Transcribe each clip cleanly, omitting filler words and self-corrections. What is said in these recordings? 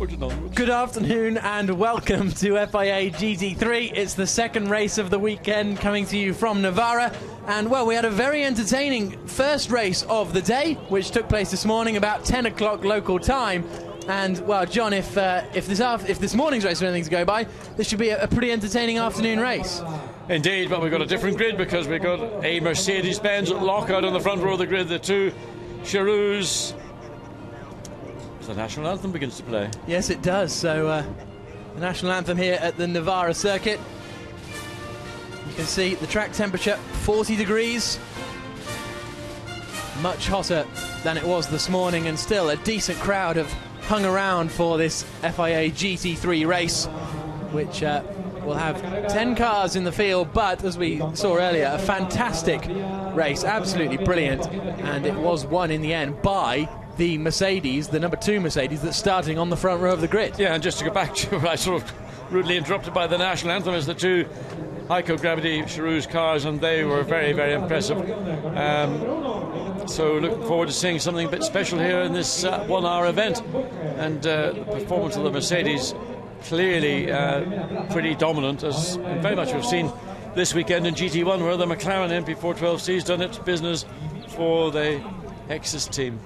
Good afternoon and welcome to FIA GT3. It's the second race of the weekend coming to you from Navarra. And well, we had a very entertaining first race of the day, which took place this morning about 10 o'clock local time. And well, John, if this morning's race is anything to go by, this should be a pretty entertaining afternoon race. Indeed, but we've got a different grid because we've got a Mercedes-Benz lockout on the front row of the grid. The two Cheroos. The national anthem begins to play. Yes, it does. So the national anthem here at the Navarra circuit. You can see the track temperature 40 degrees. Much hotter than it was this morning, and still a decent crowd have hung around for this FIA GT3 race, which will have 10 cars in the field, but as we saw earlier, a fantastic race, absolutely brilliant, and it was won in the end by the Mercedes, the number 2 Mercedes, that's starting on the front row of the grid. Yeah, and just to go back to what I sort of rudely interrupted by the national anthem, is the two high-gravity Cheroos cars, and they were very, very impressive. So looking forward to seeing something a bit special here in this 1 hour event. And the performance of the Mercedes clearly pretty dominant, as very much we've seen this weekend in GT1, where the McLaren MP412C's done its business for the Hexus team.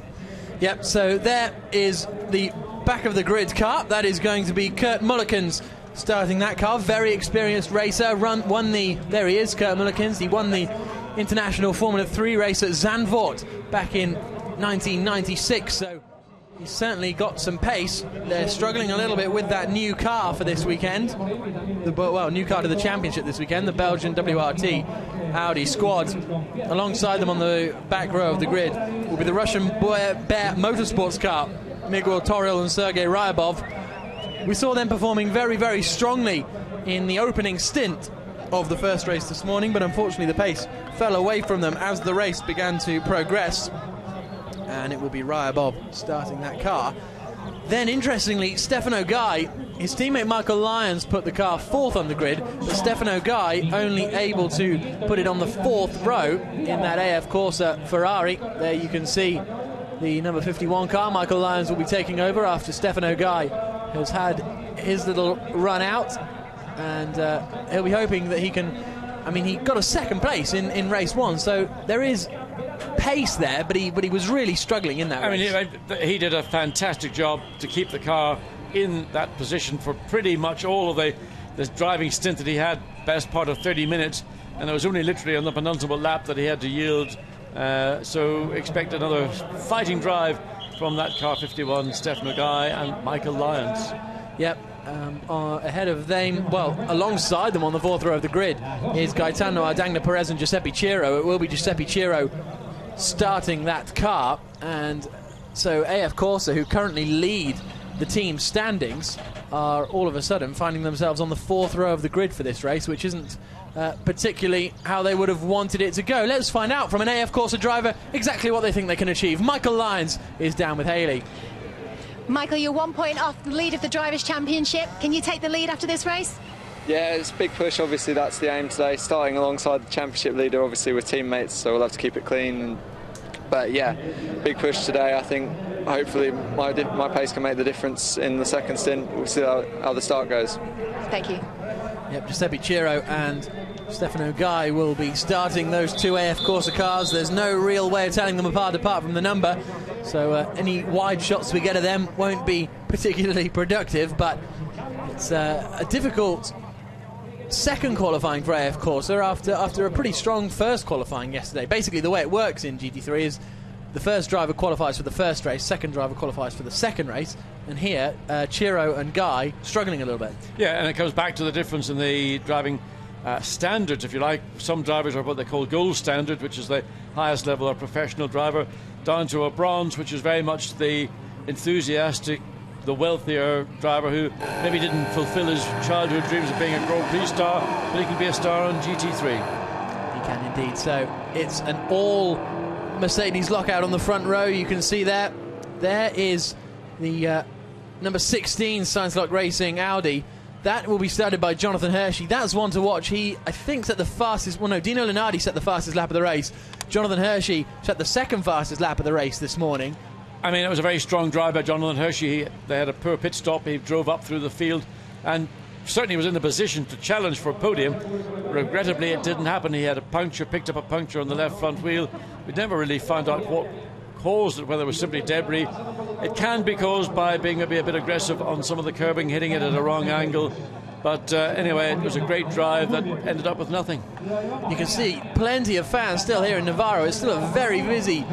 Yep, so there is the back of the grid car. That is going to be Kurt Mullikens starting that car. Very experienced racer. There he is, Kurt Mullikens. He won the International Formula 3 race at Zandvoort back in 1996. So he's certainly got some pace. They're struggling a little bit with that new car for this weekend. New car to the championship this weekend, the Belgian WRT Audi squad. Alongside them on the back row of the grid will be the Russian Bear Motorsports car, Miguel Toril and Sergei Ryabov. We saw them performing very, very strongly in the opening stint of the first race this morning, but unfortunately the pace fell away from them as the race began to progress. And it will be Ryabov starting that car. Then, interestingly, Stefano Guy, his teammate Michael Lyons put the car 4th on the grid, but Stefano Guy only able to put it on the 4th row in that AF Corsa Ferrari. There you can see the number 51 car. Michael Lyons will be taking over after Stefano Guy has had his little run out, and he'll be hoping that he can. I mean, he got a 2nd place in race 1, so there is pace there, but he was really struggling in that race. I mean, he did a fantastic job to keep the car in that position for pretty much all of the driving stint that he had, best part of 30 minutes, and it was only literally on the penultimate lap that he had to yield. So expect another fighting drive from that car 51, Stefano Guy and Michael Lyons. Yep. Ahead of them, well, alongside them on the 4th row of the grid is Gaetano Ardagna Perez and Giuseppe Ciro. It will be Giuseppe Ciro starting that car, and so AF Corsa, who currently lead the team standings, are all of a sudden finding themselves on the 4th row of the grid for this race, which isn't particularly how they would have wanted it to go. Let's find out from an AF Corsa driver exactly what they think they can achieve. Michael Lyons is down with Haley. Michael, you're 1 point off the lead of the Drivers' Championship. Can you take the lead after this race? Yeah, it's a big push. Obviously, that's the aim today. Starting alongside the championship leader, obviously we're teammates, so we'll have to keep it clean. But yeah, big push today. I think hopefully my pace can make the difference in the 2nd stint. We'll see how the start goes. Thank you. Yep, Giuseppe Ciro and Stefano Guy will be starting those 2 AF Corsa cars. There's no real way of telling them apart from the number, so any wide shots we get of them won't be particularly productive, but it's a difficult 2nd qualifying for AF Corsa after a pretty strong 1st qualifying yesterday. Basically, the way it works in GT3 is the 1st driver qualifies for the 1st race, 2nd driver qualifies for the 2nd race, and here Ciro and Guy struggling a little bit. Yeah, and it comes back to the difference in the driving standards, if you like. Some drivers are what they call gold standard, which is the highest level of professional driver, down to a bronze, which is very much the enthusiastic, the wealthier driver who maybe didn't fulfill his childhood dreams of being a Grand Prix star, but he can be a star on GT3. He can indeed. So it's an all Mercedes lockout on the front row. You can see there is the number 16 Science Lock Racing Audi. That will be started by Jonathan Hershey. That's one to watch. He, I think, set the fastest... Well, no, Dino Lunardi set the fastest lap of the race. Jonathan Hershey set the 2nd fastest lap of the race this morning. I mean, it was a very strong drive by Jonathan Hershey. They had a poor pit stop. He drove up through the field and certainly was in a position to challenge for a podium. Regrettably, it didn't happen. He had a puncture, picked up a puncture on the left front wheel. We never really found out what caused it, whether it was simply debris. It can be caused by being maybe a bit aggressive on some of the curbing, hitting it at a wrong angle. But anyway, it was a great drive that ended up with nothing. You can see plenty of fans still here in Navarra. It's still a very busy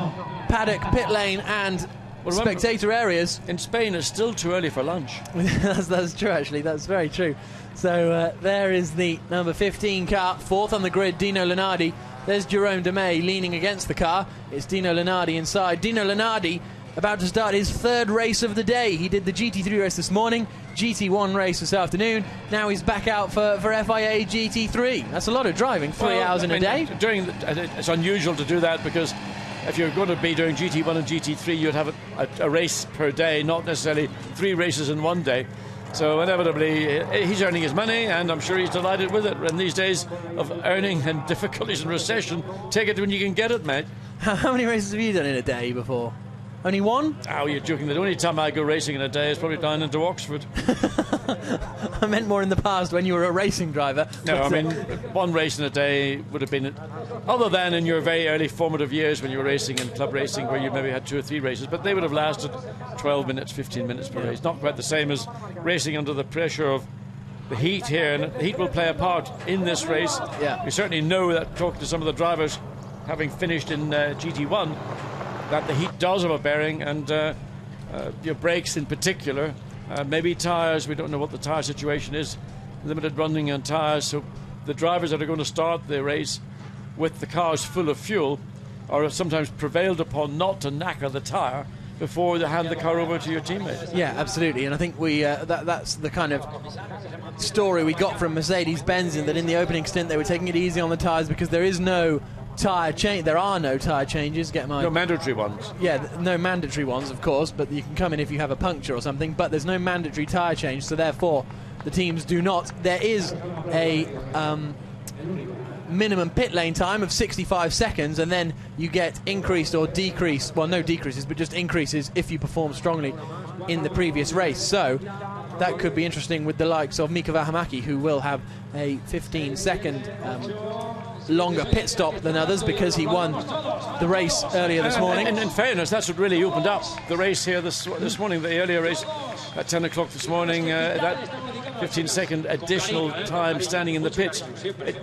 paddock, pit lane and spectator areas. In Spain, it's still too early for lunch. that's true, actually. That's very true. So there is the number 15 car, fourth on the grid, Dino Lunardi. There's Jerome Demey leaning against the car. It's Dino Lunardi inside. Dino Lunardi about to start his third race of the day. He did the GT3 race this morning, GT1 race this afternoon. Now he's back out for FIA GT3. That's a lot of driving, 3 hours in a day. It's unusual to do that because if you're going to be doing GT1 and GT3, you'd have a race per day, not necessarily 3 races in one day. So inevitably, he's earning his money, and I'm sure he's delighted with it. In these days of earning and difficulties and recession, take it when you can get it, mate. How many races have you done in a day before? Only one? Oh, you're joking. The only time I go racing in a day is probably down into Oxford. I meant more in the past when you were a racing driver. No, I mean, one race in a day would have been, other than in your very early formative years when you were racing in club racing, where you maybe had 2 or 3 races, but they would have lasted 12 minutes, 15 minutes per race. Not quite the same as racing under the pressure of the heat here, and the heat will play a part in this race. Yeah. We certainly know that, talking to some of the drivers, having finished in GT1, that the heat does have a bearing, and your brakes in particular, maybe tyres. We don't know what the tyre situation is, limited running on tyres, so the drivers that are going to start the race with the cars full of fuel are sometimes prevailed upon not to knacker the tyre before they hand the car over to your teammate. Yeah, absolutely, and I think we that's the kind of story we got from Mercedes-Benz, in that in the opening stint they were taking it easy on the tyres because there is no tyre change. There are no tyre changes. No mandatory ones. Yeah, no mandatory ones, of course, but you can come in if you have a puncture or something, but there's no mandatory tyre change, so therefore the teams do not. There is a minimum pit lane time of 65 seconds, and then you get increased or decreased, well, no decreases, but just increases if you perform strongly in the previous race. So that could be interesting with the likes of Mika Vähämäki, who will have a 15-second longer pit stop than others because he won the race earlier this morning. And in fairness, that's what really opened up the race here this morning, the earlier race at 10 o'clock this morning. That 15-second additional time standing in the pits,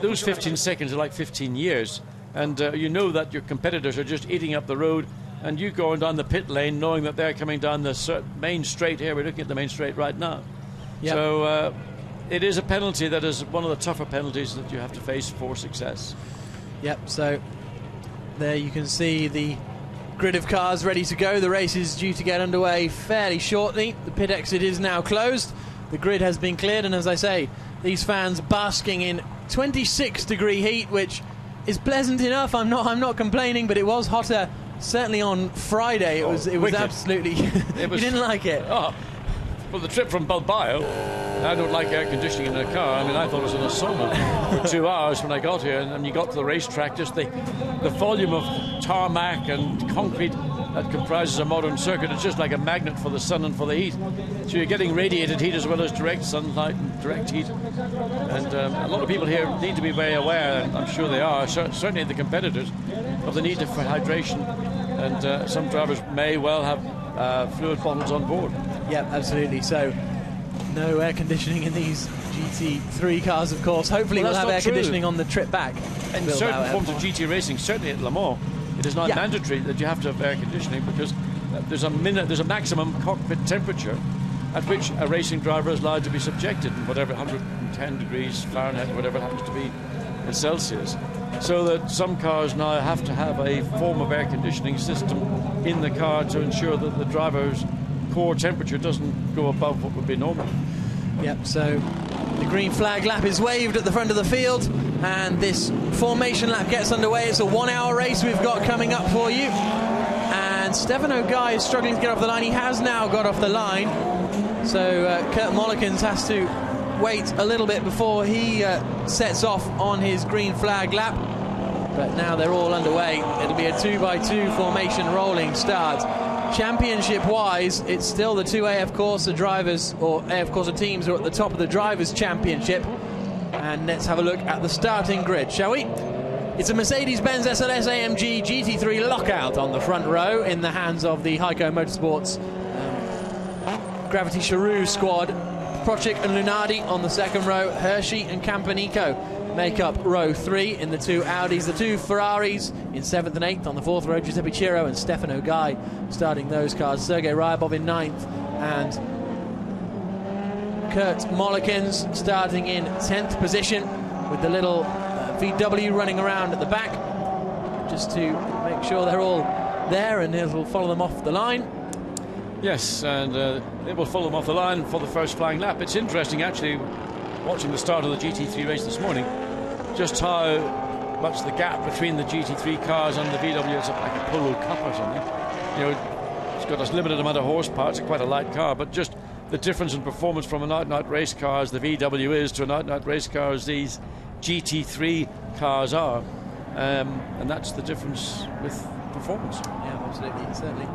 those 15 seconds are like 15 years. And you know that your competitors are just eating up the road, and you going down the pit lane knowing that they're coming down the main straight here. We're looking at the main straight right now. Yep. So it is a penalty that is one of the tougher penalties that you have to face for success. Yep, so there you can see the grid of cars ready to go. The race is due to get underway fairly shortly. The pit exit is now closed. The grid has been cleared, and as I say, these fans basking in 26-degree heat, which is pleasant enough. I'm not complaining, but it was hotter certainly on Friday. It was absolutely you didn't like it. Oh. Well, the trip from Bilbao, I don't like air conditioning in a car. I mean, I thought it was in a sauna for 2 hours when I got here, and you got to the racetrack, just the volume of tarmac and concrete that comprises a modern circuit. It's just like a magnet for the sun and for the heat. So you're getting radiated heat as well as direct sunlight and direct heat. And a lot of people here need to be very aware, and I'm sure they are, certainly the competitors, of the need for hydration. And some drivers may well have fluid bottles on board. Yeah, absolutely. So no air conditioning in these GT3 cars, of course. Hopefully we'll have air conditioning on the trip back. In certain forms of GT racing, certainly at Le Mans, it is not mandatory that you have to have air conditioning, because there's a maximum cockpit temperature at which a racing driver is allowed to be subjected, whatever, 110 degrees Fahrenheit, whatever it happens to be in Celsius. So that some cars now have to have a form of air conditioning system in the car to ensure that the driver's core temperature doesn't go above what would be normal. Yep, so the green flag lap is waved at the front of the field, and this formation lap gets underway. It's a 1 hour race we've got coming up for you. And Stefano Guy is struggling to get off the line. He has now got off the line. So Kurt Mollikens has to wait a little bit before he sets off on his green flag lap. But now they're all underway. It'll be a 2x2 formation rolling start. Championship-wise, it's still the two AF Corsa drivers, or AF Corsa teams, who are at the top of the Drivers' Championship. And let's have a look at the starting grid, shall we? It's a Mercedes-Benz SLS AMG GT3 lockout on the front row in the hands of the Heiko Motorsports Gravity Charoo squad. Prochik and Lunardi on the second row. Hershey and Campanico make up row 3 in the two Audis. The two Ferraris in 7th and 8th on the 4th row. Giuseppe Ciro and Stefano Guy starting those cars. Sergei Ryabov in 9th and Kurt Mollikins starting in 10th position with the little VW running around at the back just to make sure they're all there, and he'll follow them off the line. Yes, and they will follow them off the line for the first flying lap. It's interesting, actually, watching the start of the GT3 race this morning, just how much the gap between the GT3 cars and the VW is like a Polo Cup or something. You know, it's got a limited amount of horsepower. It's quite a light car, but just the difference in performance from an out-and-out race car as the VW is to an out-and-out race car as these GT3 cars are, and that's the difference with performance. Yeah, absolutely, certainly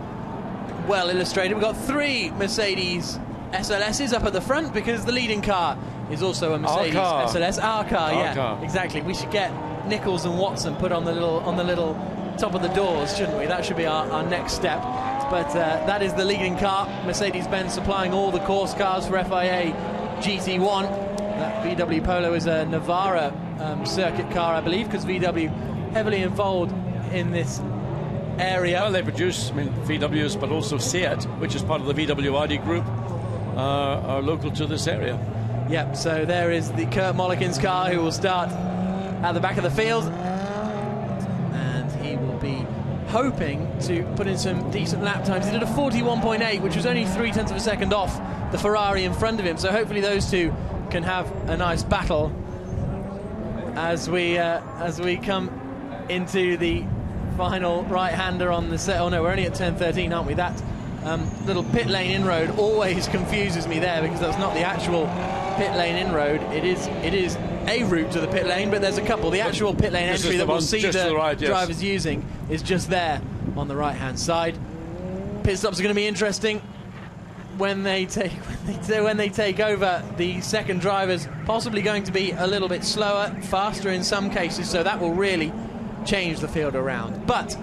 well illustrated. We've got 3 Mercedes SLSs up at the front because the leading car is also a Mercedes SLS. Our car. Exactly. We should get Nichols and Watson put on the little top of the doors, shouldn't we? That should be our next step. But that is the leading car. Mercedes-Benz supplying all the course cars for FIA GT1. That VW Polo is a Navarra circuit car, I believe, because VW heavily involved in this area. Well, they produce, VWs, but also Seat, which is part of the VW Audi group, are local to this area. Yep, so there is the Kurt Mollikins car, who will start at the back of the field, and he will be hoping to put in some decent lap times. He did a 41.8, which was only 0.3 of a second off the Ferrari in front of him, so hopefully those two can have a nice battle as we come into the final right-hander on the set. Oh no, we're only at turn 13, aren't we? That little pit lane inroad always confuses me there, because that's not the actual pit lane inroad. It is a route to the pit lane, but there's a couple. The actual pit lane entry that we'll see the drivers using is just there on the right-hand side. Pit stops are going to be interesting when they take over. The second driver's possibly going to be a little bit slower, faster in some cases, so that will really change the field around. But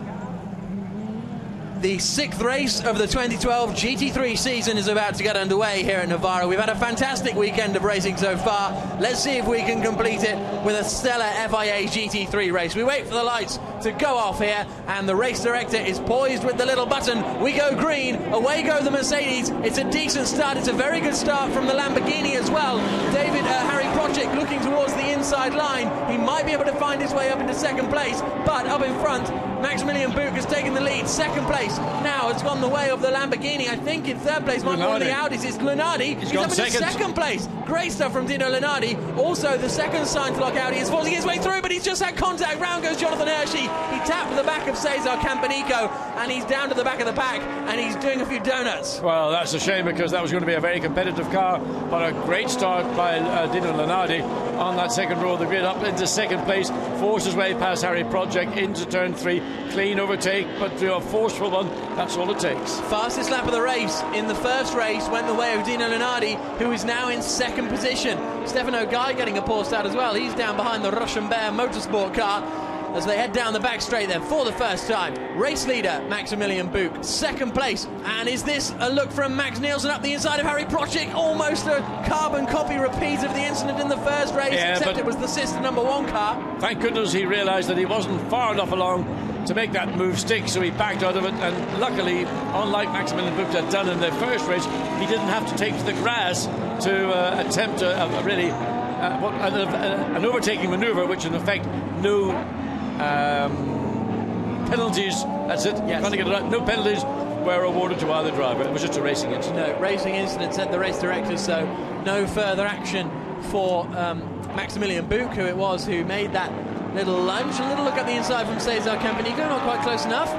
the 6th race of the 2012 GT3 season is about to get underway here at Navarra. We've had a fantastic weekend of racing so far. Let's see if we can complete it with a stellar FIA GT3 race. We wait for the lights to go off here, and the race director is poised with the little button. We go green, away go the Mercedes. It's a decent start. It's a very good start from the Lamborghini as well. Harry Prochik looking towards the inside line. He might be able to find his way up into second place, but up in front, Maximilian Buch has taken the lead. Second place now has gone the way of the Lamborghini. I think in third place might be one of the Audis. It's Lunardi. He's up in second place. Great stuff from Dino Lunardi. Also the second sign to lock Audi is forcing his way through, but he's just had contact. Round goes Jonathan Hershey. He tapped the back of Cesar Campanico, and he's down to the back of the pack, and he's doing a few donuts. Well, that's a shame, because that was going to be a very competitive car, but a great start by Dino Lunardi on that second row of the grid, up into second place, forced his way past Harry Prochik into turn 3. Clean overtake, but to a forceful one, that's all it takes. Fastest lap of the race in the first race went the way of Dino Lunardi, who is now in second position. Stefano Guy getting a poor start as well. He's down behind the Russian Bear Motorsport car as they head down the back straight there for the first time. Race leader Maximilian Buch, second place. And is this a look from Max Nielsen up the inside of Harry Prochik? Almost a carbon copy repeat of the incident in the first race, except it was the sister number 1 car. Thank goodness he realised that he wasn't far enough along to make that move stick, so he backed out of it, and luckily, unlike Maximilian Buch had done in the first race, he didn't have to take to the grass to attempt an overtaking manoeuvre, which in effect no penalties, that's it, trying to get it right, no penalties were awarded to either driver. It was just a racing incident. No, racing incident, said the race director, so no further action for Maximilian Buch, who it was who made that little lunge. A little look at the inside from Cesar Campanico, not quite close enough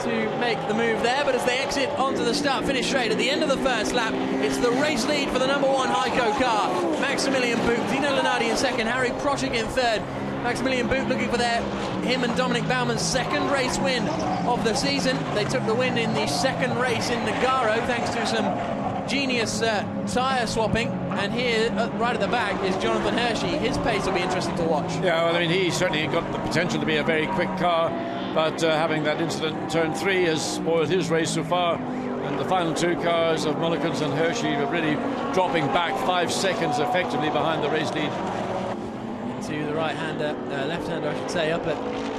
to make the move there, but as they exit onto the start-finish straight at the end of the first lap, it's the race lead for the number 1 Heiko car. Maximilian Buch, Dino Lunardi in second, Harry Prochik in third, Maximilian Buch looking for him and Dominic Bauman's second race win of the season. They took the win in the second race in Nogaro thanks to some genius tyre swapping. And here, right at the back, is Jonathan Hershey. His pace will be interesting to watch. Yeah, well, I mean, he certainly got the potential to be a very quick car, but having that incident in turn 3 has spoiled his race so far. And the final 2 cars of Mullikins and Hershey are really dropping back 5 seconds effectively behind the race lead. To the right-hander, left-hander I should say, up at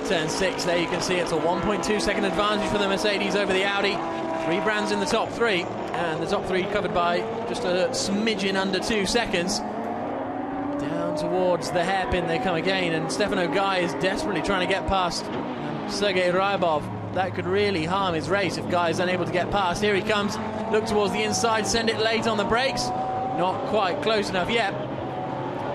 turn 6. There you can see it's a 1.2 second advantage for the Mercedes over the Audi. 3 brands in the top 3, and the top 3 covered by just a smidgen under 2 seconds. Down towards the hairpin they come again, and Stefano Guy is desperately trying to get past Sergei Ryabov. That could really harm his race if Guy is unable to get past. Here he comes, look towards the inside, send it late on the brakes. Not quite close enough yet,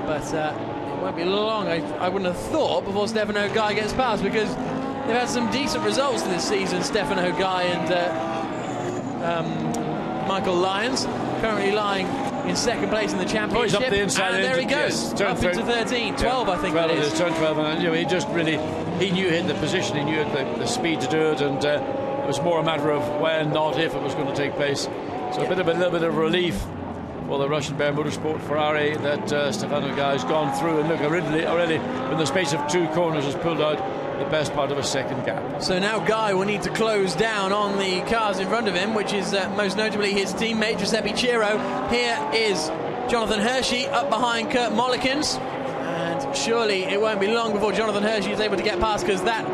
but it won't be long, I wouldn't have thought, before Stefano Guy gets past, because they've had some decent results this season, Stefano Guy and Michael Lyons, currently lying in second place in the championship. Oh, he's up the inside, and there he goes, yes, up into 13, 12 I think 12 it is. Turn 12, and he just really, he knew the position, he knew the speed to do it, and it was more a matter of when, not if, it was going to take place. So a little bit of relief for the Russian Bear Motorsport Ferrari that Stefano Guy has gone through, and look, already in the space of 2 corners has pulled out the best part of a second gap. So now Guy will need to close down on the cars in front of him, which is most notably his teammate Giuseppe Ciro. Here is Jonathan Hershey up behind Kurt Mollikins, and surely it won't be long before Jonathan Hershey is able to get past, because that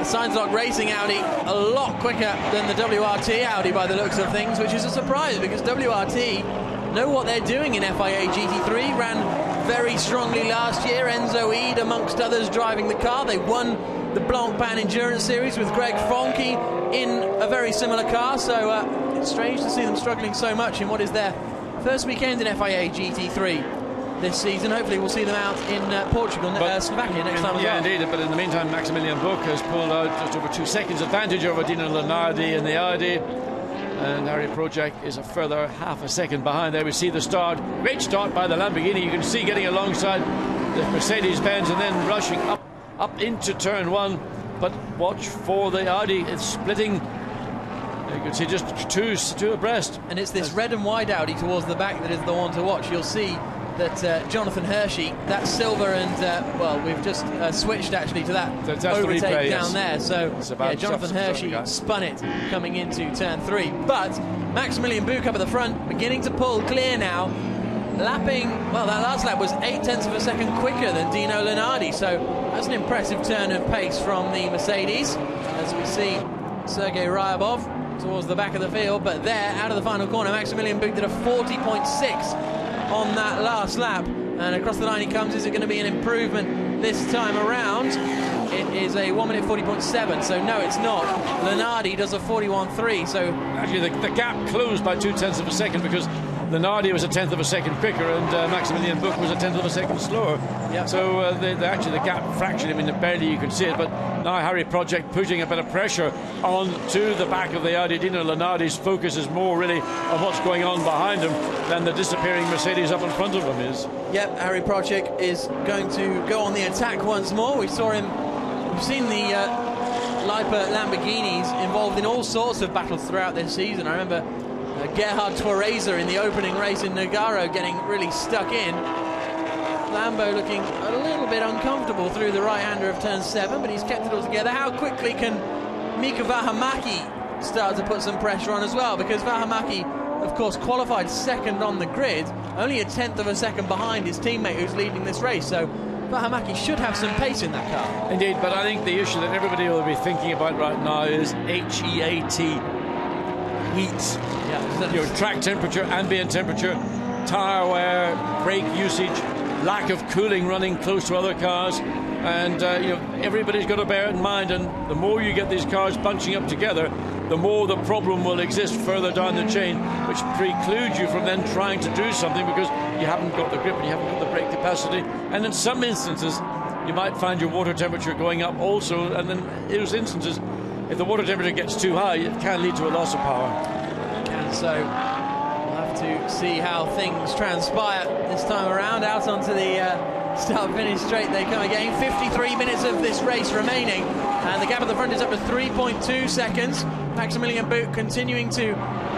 Science-Lock Racing Audi a lot quicker than the WRT Audi by the looks of things, which is a surprise because WRT know what they're doing in FIA GT3, ran very strongly last year. Enzo Eid amongst others driving the car. They won the Blancpain Endurance Series with Greg Fonke in a very similar car, so it's strange to see them struggling so much in what is their first weekend in FIA GT3 this season. Hopefully we'll see them out in Portugal, Slovakia next time as well. Yeah, indeed, but in the meantime Maximilian Buch has pulled out just over 2 seconds advantage over Dino Lenardi in the Audi, and Harry Projek is a further half a second behind. There we see the start, great start by the Lamborghini, you can see getting alongside the Mercedes-Benz and then rushing up into turn 1, but watch for the Audi, it's splitting. You can see just two abreast. And it's this red and white Audi towards the back that is the one to watch. You'll see that Jonathan Hershey, that silver, and well, we've just switched actually to that overtake down there. So yeah, Jonathan Hershey spun it coming into turn 3. But Maximilian Buch up at the front, beginning to pull clear now. Lapping, well, that last lap was 0.8 of a second quicker than Dino Lenardi, so that's an impressive turn of pace from the Mercedes, as we see Sergei Ryabov towards the back of the field. But there, out of the final corner, Maximilian Buch did a 40.6 on that last lap, and across the line he comes. Is it going to be an improvement this time around? It is a 1 minute 40.7, so no, it's not. Lenardi does a 41.3, so actually the gap closed by 0.2 of a second, because Lenardi was a 1/10 of a second quicker, and Maximilian Buch was a 1/10 of a second slower. Yep. So actually the gap fractured. I mean, barely you can see it, but now Harry Projek putting a bit of pressure onto the back of the Audi. Dino Lenardi's focus is more really on what's going on behind him than the disappearing Mercedes up in front of him is. Yep, Harry Projek is going to go on the attack once more. We've seen the Leipa Lamborghinis involved in all sorts of battles throughout this season. I remember Gerhard Twareza in the opening race in Nogaro getting really stuck in. Lambo looking a little bit uncomfortable through the right-hander of turn 7, but he's kept it all together. How quickly can Mika Vähämäki start to put some pressure on as well? Because Vähämäki, of course, qualified second on the grid, only a 1/10 of a second behind his teammate who's leading this race. So Vähämäki should have some pace in that car. Indeed, but I think the issue that everybody will be thinking about right now is HEAT. Heat. Yeah, your track temperature, ambient temperature, tyre wear, brake usage, lack of cooling running close to other cars, and everybody's got to bear it in mind. And the more you get these cars bunching up together, the more the problem will exist further down the chain, which precludes you from then trying to do something because you haven't got the grip and you haven't got the brake capacity. And in some instances, you might find your water temperature going up also, and then in those instances, if the water temperature gets too high, it can lead to a loss of power. And so we'll have to see how things transpire this time around. Out onto the Start-finish straight they come again. 53 minutes of this race remaining, and the gap at the front is up to 3.2 seconds. Maximilian Buch continuing to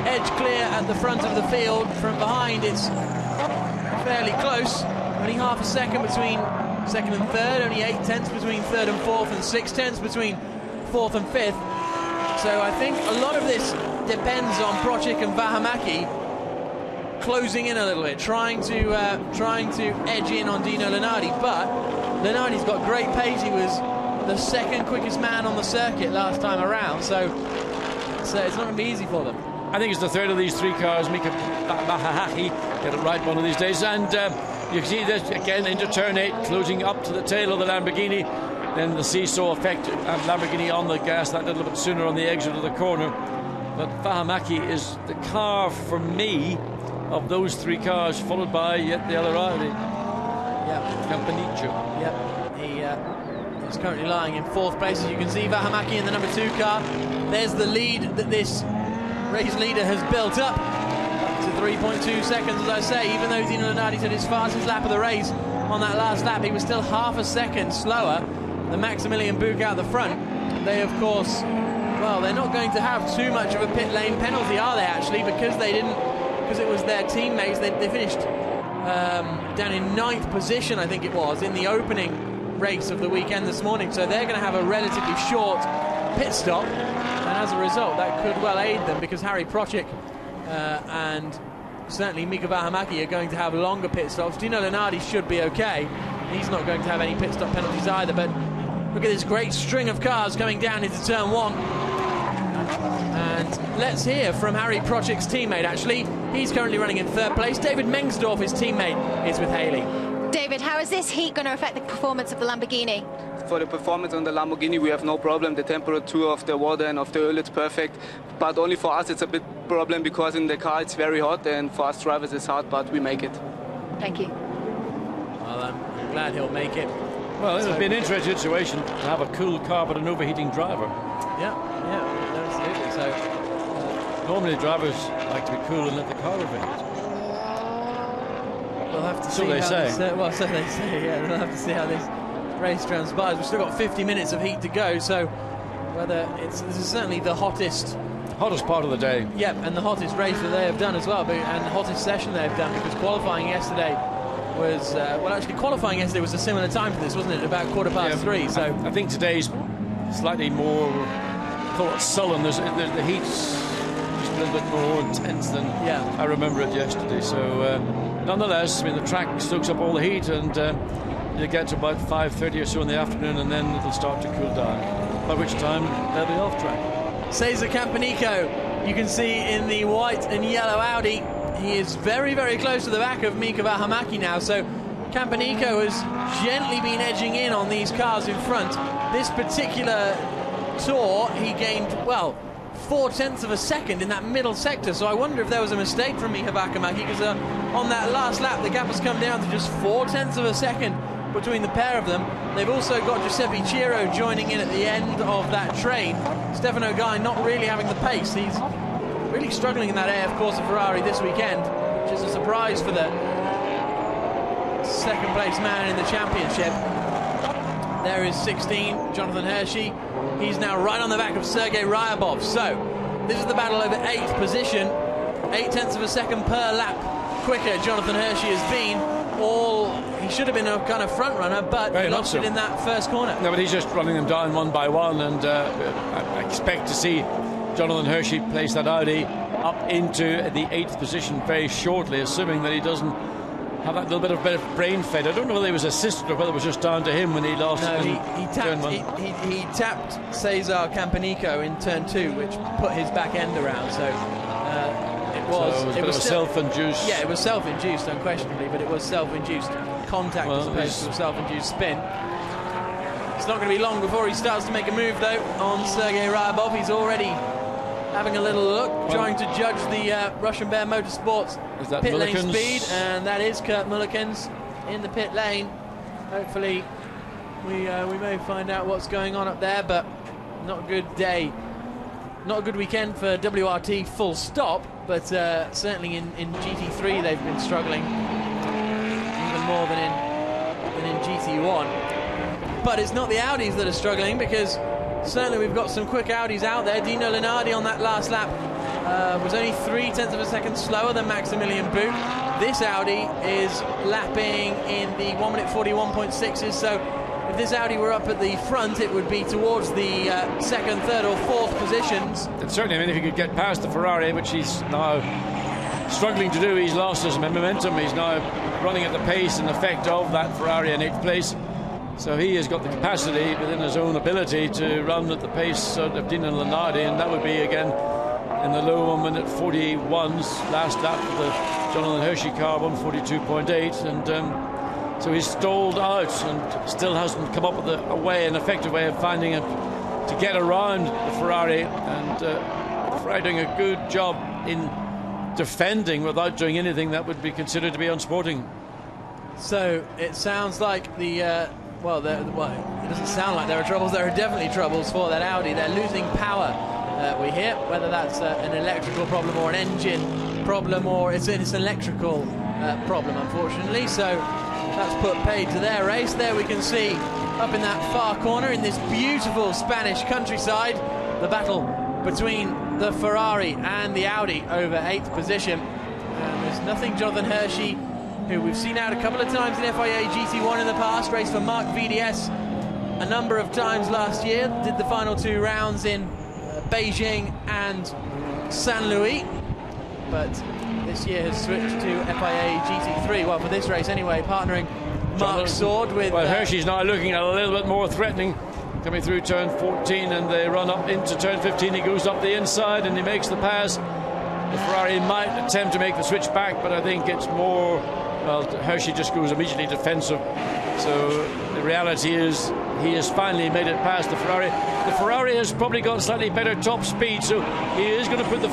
edge clear at the front of the field. From behind, it's fairly close. Only half a second between second and third, only 8/10 between third and fourth, and 6/10 between fourth and fifth. So I think a lot of this depends on Procik and Vähämäki closing in a little bit, trying to edge in on Dino Lenardi. But Lenardi's got great pace. He was the second quickest man on the circuit last time around, so it's not going to be easy for them. I think it's the third of these three cars. Mika Vähämäki get it right one of these days, and you can see this again into turn 8, closing up to the tail of the Lamborghini. Then the seesaw effect, and Lamborghini on the gas that little bit sooner on the exit of the corner. But Vähämäki is the car for me of those three cars, followed by yet the other Audi. Yep. Campanicio. Yep. He is currently lying in fourth place. As you can see, Vähämäki in the number 2 car. There's the lead that this race leader has built up to 3.2 seconds, as I say. Even though Dino Lenardi did his fastest lap of the race on that last lap, he was still half a second slower than Maximilian Buch out the front. They, of course, well, they're not going to have too much of a pit lane penalty, are they, actually, because it was their teammates. They finished down in 9th position, I think it was, in the opening race of the weekend this morning. So they're going to have a relatively short pit stop, and as a result, that could well aid them, because Harry Procik and certainly Mika Vähämäki are going to have longer pit stops. Dino Lenardi should be okay. He's not going to have any pit stop penalties either, but look at this great string of cars coming down into turn 1. And let's hear from Harry Procik's teammate, actually. He's currently running in third place. David Mengsdorf, his teammate, is with Haley. David, how is this heat going to affect the performance of the Lamborghini? For the performance on the Lamborghini, we have no problem. The temperature of the water and of the oil is perfect. But only for us, it's a bit problem, because in the car it's very hot, and for us drivers it's hard, but we make it. Thank you. Well, I'm glad he'll make it. Well, it'll be an interesting situation to have a cool car but an overheating driver. Yeah, absolutely. So normally drivers like to be cool and let the car overheat. We'll have to see. So they say. So they say. Yeah, we'll have to see how this race transpires. We've still got 50 minutes of heat to go. So whether this is certainly the hottest part of the day. Yep, and the hottest race that they have done as well, and the hottest session they've done, because qualifying yesterday was qualifying yesterday was a similar time to this, wasn't it? About 3:15. So I think today's slightly more, call it sullen. The heat's just a little bit more intense than I remember it yesterday. So nonetheless, I mean, the track soaks up all the heat, and you get to about 5:30 or so in the afternoon, and then it'll start to cool down, by which time they'll be off track. Cesar Campanico, you can see in the white and yellow Audi. He is very, very close to the back of Mika Vähämäki now. So Campanico has gently been edging in on these cars in front. This particular tour, he gained, 4/10 of a second in that middle sector. So I wonder if there was a mistake from Mika Vähämäki, because on that last lap, the gap has come down to just 4/10 of a second between the pair of them. They've also got Giuseppe Ciro joining in at the end of that train. Stefano Guy not really having the pace. He's really struggling in that AF Corsa Ferrari this weekend, which is a surprise for the second place man in the championship. There is 16, Jonathan Hershey. He's now right on the back of Sergei Ryabov. So this is the battle over 8th position. 8/10 of a second per lap quicker Jonathan Hershey has been. He should have been a kind of front runner, but he lost it in that first corner. No, but he's just running them down one by one, and I expect to see Jonathan Hershey place that Audi up into the 8th position very shortly, assuming that he doesn't have that little bit of brain fade. I don't know whether he was assisted or whether it was just down to him when he lost. No, he tapped Cesar Campanico in turn 2, which put his back end around. So it was self-induced. Yeah, it was self-induced, unquestionably, but it was self-induced contact as opposed to a self-induced spin. It's not going to be long before he starts to make a move, though, on Sergei Ryabov. He's already having a little look, trying to judge the Russian Bear Motorsports pit lane speed, and that is Kurt Mullikens in the pit lane. Hopefully we may find out what's going on up there, but not a good day. Not a good weekend for WRT full stop, but certainly in GT3 they've been struggling even more than in than in GT1. But it's not the Audis that are struggling, because certainly we've got some quick Audis out there. Dino Lenardi on that last lap was only 0.3 of a second slower than Maximilian Buch. This Audi is lapping in the 1 minute 41.6s, so if this Audi were up at the front, it would be towards the second, third or fourth positions. And certainly, I mean, if he could get past the Ferrari, which he's now struggling to do, he's lost his momentum. He's now running at the pace and effect of that Ferrari in 8th place. So he has got the capacity within his own ability to run at the pace of Dino Lenardi, and that would be again in the low 1 minute 41s last lap of the Jonathan Hershey car, 142.8, and so he's stalled out and still hasn't come up with a way, an effective way of finding it to get around the Ferrari, and Ferrari doing a good job in defending without doing anything that would be considered to be unsporting. So it sounds like well, it doesn't sound like there are troubles. There are definitely troubles for that Audi. They're losing power, we hear, whether that's an electrical problem or an engine problem, or it's an electrical problem, unfortunately. So that's put paid to their race. There we can see, up in that far corner in this beautiful Spanish countryside, the battle between the Ferrari and the Audi over 8th position. And there's nothing Jonathan Hershey, who we've seen out a couple of times in FIA GT1 in the past, raced for Mark VDS a number of times last year, did the final 2 rounds in Beijing and San Luis, but this year has switched to FIA GT3, well, for this race anyway, partnering Mark Sword with... Well, Hershey's now looking a little bit more threatening, coming through turn 14, and they run up into turn 15. He goes up the inside and he makes the pass. The Ferrari might attempt to make the switch back, but I think it's more... Well, Hershey just goes immediately defensive. So the reality is he has finally made it past the Ferrari. The Ferrari has probably got slightly better top speed, so he is going to put the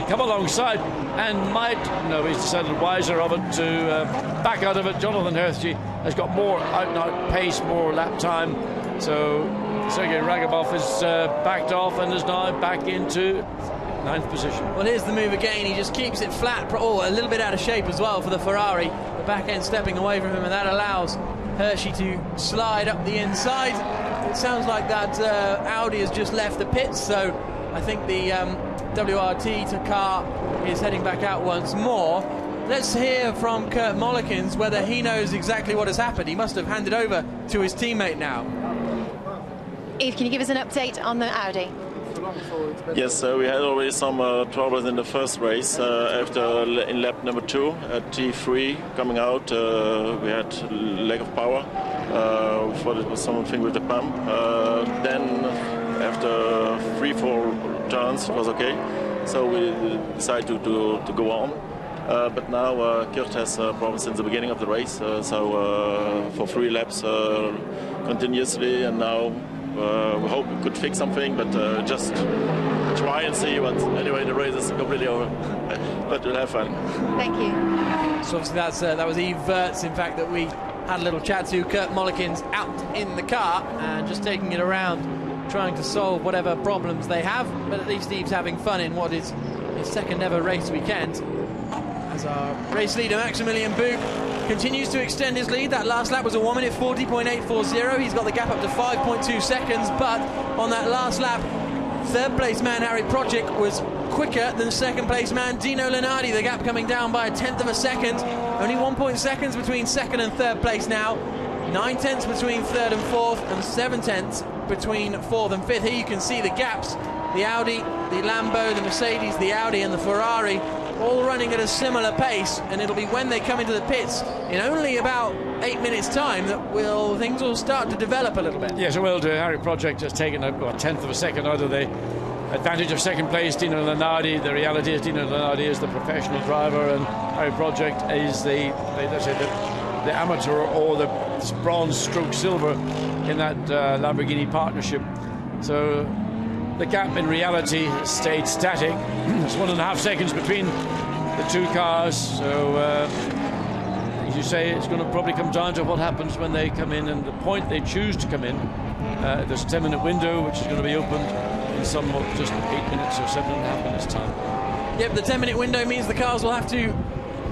come alongside and might... No, he's decided wiser of it to back out of it. Jonathan Hershey has got more out-and-out pace, more lap time. So Sergei Ragabov is backed off and is now back into 9th position. Well, here's the move again. He just keeps it flat. Oh, a little bit out of shape as well for the Ferrari. The back end stepping away from him, and that allows Hershey to slide up the inside. It sounds like that Audi has just left the pits, so I think the WRT car is heading back out once more. Let's hear from Kurt Mollikins whether he knows exactly what has happened. He must have handed over to his teammate now. Yves, can you give us an update on the Audi? Yes, we had already some troubles in the first race. In lap number 2 at T3 coming out, we had lack of power. We thought it was something with the pump. Then after 3-4 turns it was okay, so we decided to go on. But now Kurt has problems since the beginning of the race, so for 3 laps continuously, and now we hope we could fix something, but just try and see. But anyway, the race is completely over. But we'll have fun. Thank you. So obviously that was Yves Wirtz, in fact, that we had a little chat to. Kurt Mollikins out in the car and just taking it around, trying to solve whatever problems they have. But at least Yves having fun in what is his second ever race weekend. As our race leader Maximilian Buch continues to extend his lead. That last lap was a 1 minute 40.840. He's got the gap up to 5.2 seconds, but on that last lap, third place man Harry Project was quicker than second place man Dino Lenardi. The gap coming down by 1/10 of a second. Only 1 seconds between second and third place now. 9/10 between third and fourth, and 7/10 between fourth and fifth. Here you can see the gaps. The Audi, the Lambo, the Mercedes, the Audi and the Ferrari all running at a similar pace, and it'll be when they come into the pits in only about 8 minutes time that things will start to develop a little bit. Yes, it will do. Harry Project has taken a 1/10 of a second out of the advantage of second place Dino Lenardi. The reality is Dino Lenardi is the professional driver, and Harry Project is the amateur, or the bronze stroke silver in that Lamborghini partnership. So the gap in reality stayed static. It's 1.5 seconds between the 2 cars. So as you say, it's going to probably come down to what happens when they come in and the point they choose to come in. There's a 10-minute window which is going to be opened in somewhat just 8 minutes or 7.5 minutes time. Yep, the 10-minute window means the cars will have to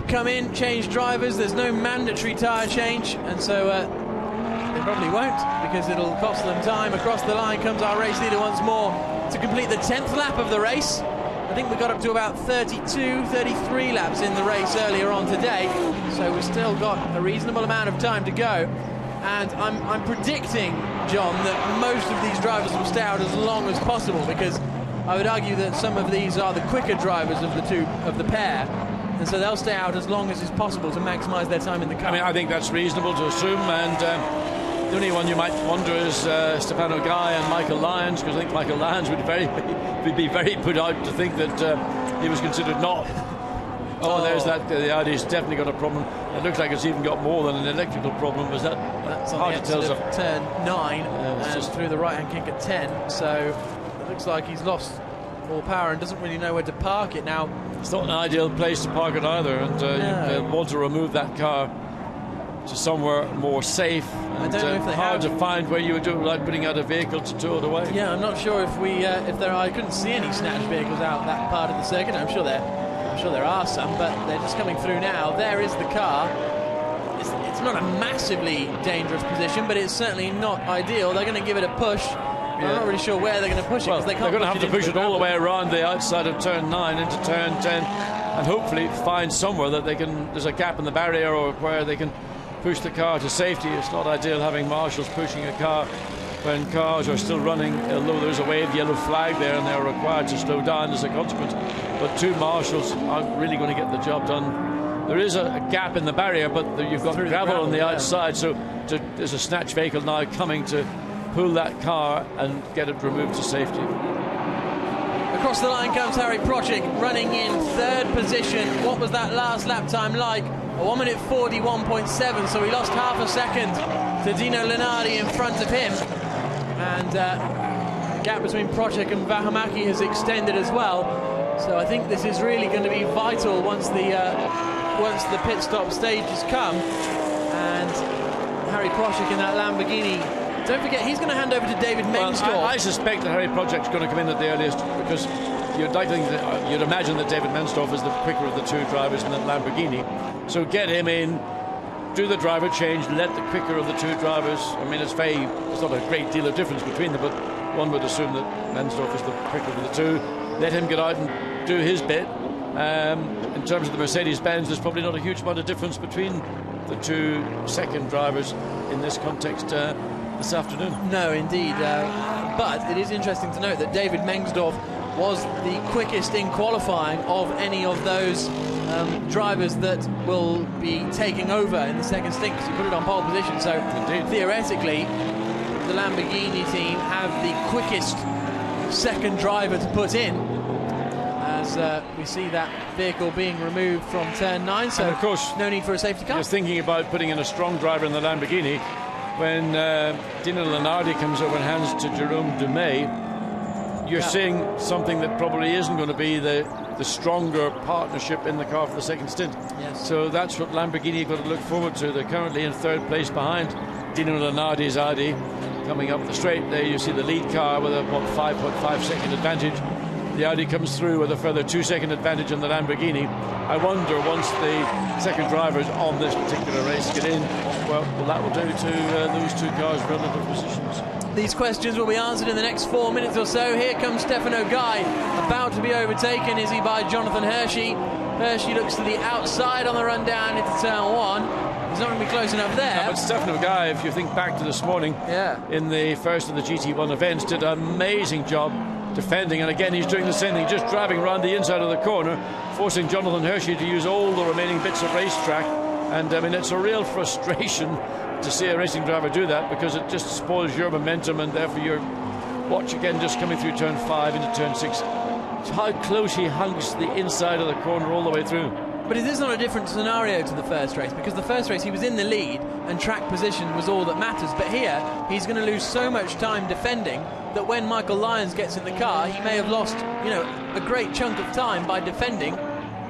come in, change drivers. There's no mandatory tyre change, and so they probably won't, because it'll cost them time. Across the line comes our race leader once more to complete the 10th lap of the race. I think we got up to about 32, 33 laps in the race earlier on today, so we've still got a reasonable amount of time to go. And I'm predicting, John, that most of these drivers will stay out as long as possible, because I would argue that some of these are the quicker drivers of the pair, and so they'll stay out as long as is possible to maximise their time in the car. I mean, I think that's reasonable to assume, and the only one you might wonder is Stefano Guy and Michael Lyons, because I think Michael Lyons would be very put out to think that he was considered not. Oh, there's that. The Audi's definitely got a problem. It looks like it's even got more than an electrical problem. Was that? That's on the exit of turn 9 and just through the right-hand kink at 10. So it looks like he's lost all power and doesn't really know where to park it now. It's not an ideal place to park it either, and you want to remove that car to somewhere more safe. And, I don't know if they hard have to find where you would do it without putting out a vehicle to tow it away. Yeah, I'm not sure if there are. I couldn't see any snatch vehicles out that part of the circuit. I'm sure there are some, but they're just coming through now. There is the car. It's not a massively dangerous position, but it's certainly not ideal. They're going to give it a push. I'm not really sure where they're going to push it, because they're going to have to push it all the way around the outside of turn 9 into turn 10, and hopefully find somewhere that there's a gap in the barrier, or where they can push the car to safety. It's not ideal having marshals pushing a car when cars are still running, although there's a waved yellow flag there and they're required to slow down as a consequence. But 2 marshals aren't really going to get the job done. There is a gap in the barrier, but you've got gravel on the outside, so there's a snatch vehicle now coming to pull that car and get it removed to safety. Across the line comes Harry Prochik, running in 3rd position. What was that last lap time like? A 1 minute 41.7, so he lost half a second to Dino Lenardi in front of him. And the gap between Prochik and Vahamaki has extended as well. So I think this is really going to be vital once the pit stop stage has come. And Harry Prochik in that Lamborghini. Don't forget, he's going to hand over to David Mengstorff. Well, I suspect that Harry Prochik's going to come in at the earliest, because you'd imagine that David Mengstorff is the quicker of the 2 drivers in that Lamborghini. So get him in, do the driver change, let the quicker of the 2 drivers. I mean, it's not a great deal of difference between them, but one would assume that Mengstorff is the quicker of the 2. Let him get out and do his bit. In terms of the Mercedes-Benz, there's probably not a huge amount of difference between the 2 second drivers in this context this afternoon. No, indeed. But it is interesting to note that David Mengstorff was the quickest in qualifying of any of those drivers that will be taking over in the second stint, because he put it on pole position. So indeed, theoretically, the Lamborghini team have the quickest second driver to put in, as we see that vehicle being removed from turn 9. So, and of course, no need for a safety car. You're thinking about putting in a strong driver in the Lamborghini. When Dino Lenardi comes over and hands to Jerome Dumais, you're seeing something that probably isn't going to be the stronger partnership in the car for the second stint. Yes. So that's what Lamborghini have got to look forward to. They're currently in 3rd place behind Dino Lenardi's Audi. Coming up the straight there, you see the lead car with a 5.5 second advantage. The Audi comes through with a further 2 second advantage in the Lamborghini. I wonder, once the second drivers on this particular race get in, well, that will do to those 2 cars' relative positions. These questions will be answered in the next 4 minutes or so. Here comes Stefano Guy, about to be overtaken. Is he by Jonathan Hershey? Hershey looks to the outside on the run down into turn 1. He's not going to be close enough there. No, but Stefano Guy, if you think back to this morning, in the first of the GT1 events, did an amazing job defending, and again he's doing the same thing, just driving around the inside of the corner, forcing Jonathan Hershey to use all the remaining bits of racetrack. And I mean, it's a real frustration to see a racing driver do that, because it just spoils your momentum, and therefore your watch again just coming through turn 5 into turn 6. How close he hugs the inside of the corner all the way through. But it is not a different scenario to the first race, because the first race he was in the lead and track position was all that matters. But here he's going to lose so much time defending that when Michael Lyons gets in the car, he may have lost, a great chunk of time by defending.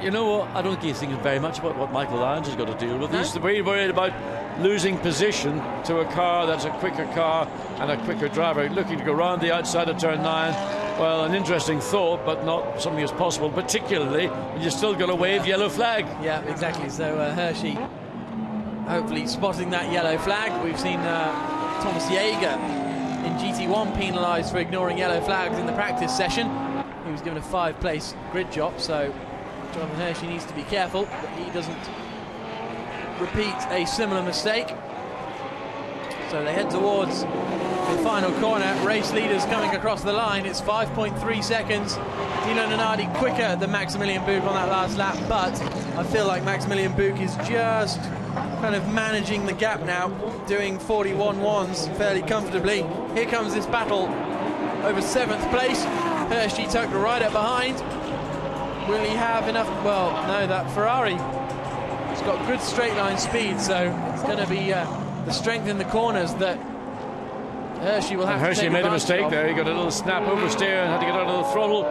You know what? I don't think he's thinking very much about what Michael Lyons has got to deal with. No? He's very worried about losing position to a car that's a quicker car and a quicker driver, looking to go round the outside of turn 9, Well, an interesting thought, but not something that's possible, particularly when you've still got a wave yellow flag. Yeah, exactly. So Hershey hopefully spotting that yellow flag. We've seen Thomas Jaeger in GT1 penalised for ignoring yellow flags in the practice session. He was given a 5-place grid job, so Jonathan Hershey needs to be careful that he doesn't repeat a similar mistake. So they head towards the final corner. Race leaders coming across the line. It's 5.3 seconds. Dino Nenardi quicker than Maximilian Buch on that last lap, but I feel like Maximilian Buch is just kind of managing the gap now, doing 41.1s fairly comfortably. Here comes this battle over 7th place. Hershey tucked right up behind. Will he have enough? Well, no, that Ferrari has got good straight line speed, so it's going to be the strength in the corners that Hershey will have to take Hershey made a mistake of. there. He got a little snap oversteer and had to get out of the throttle.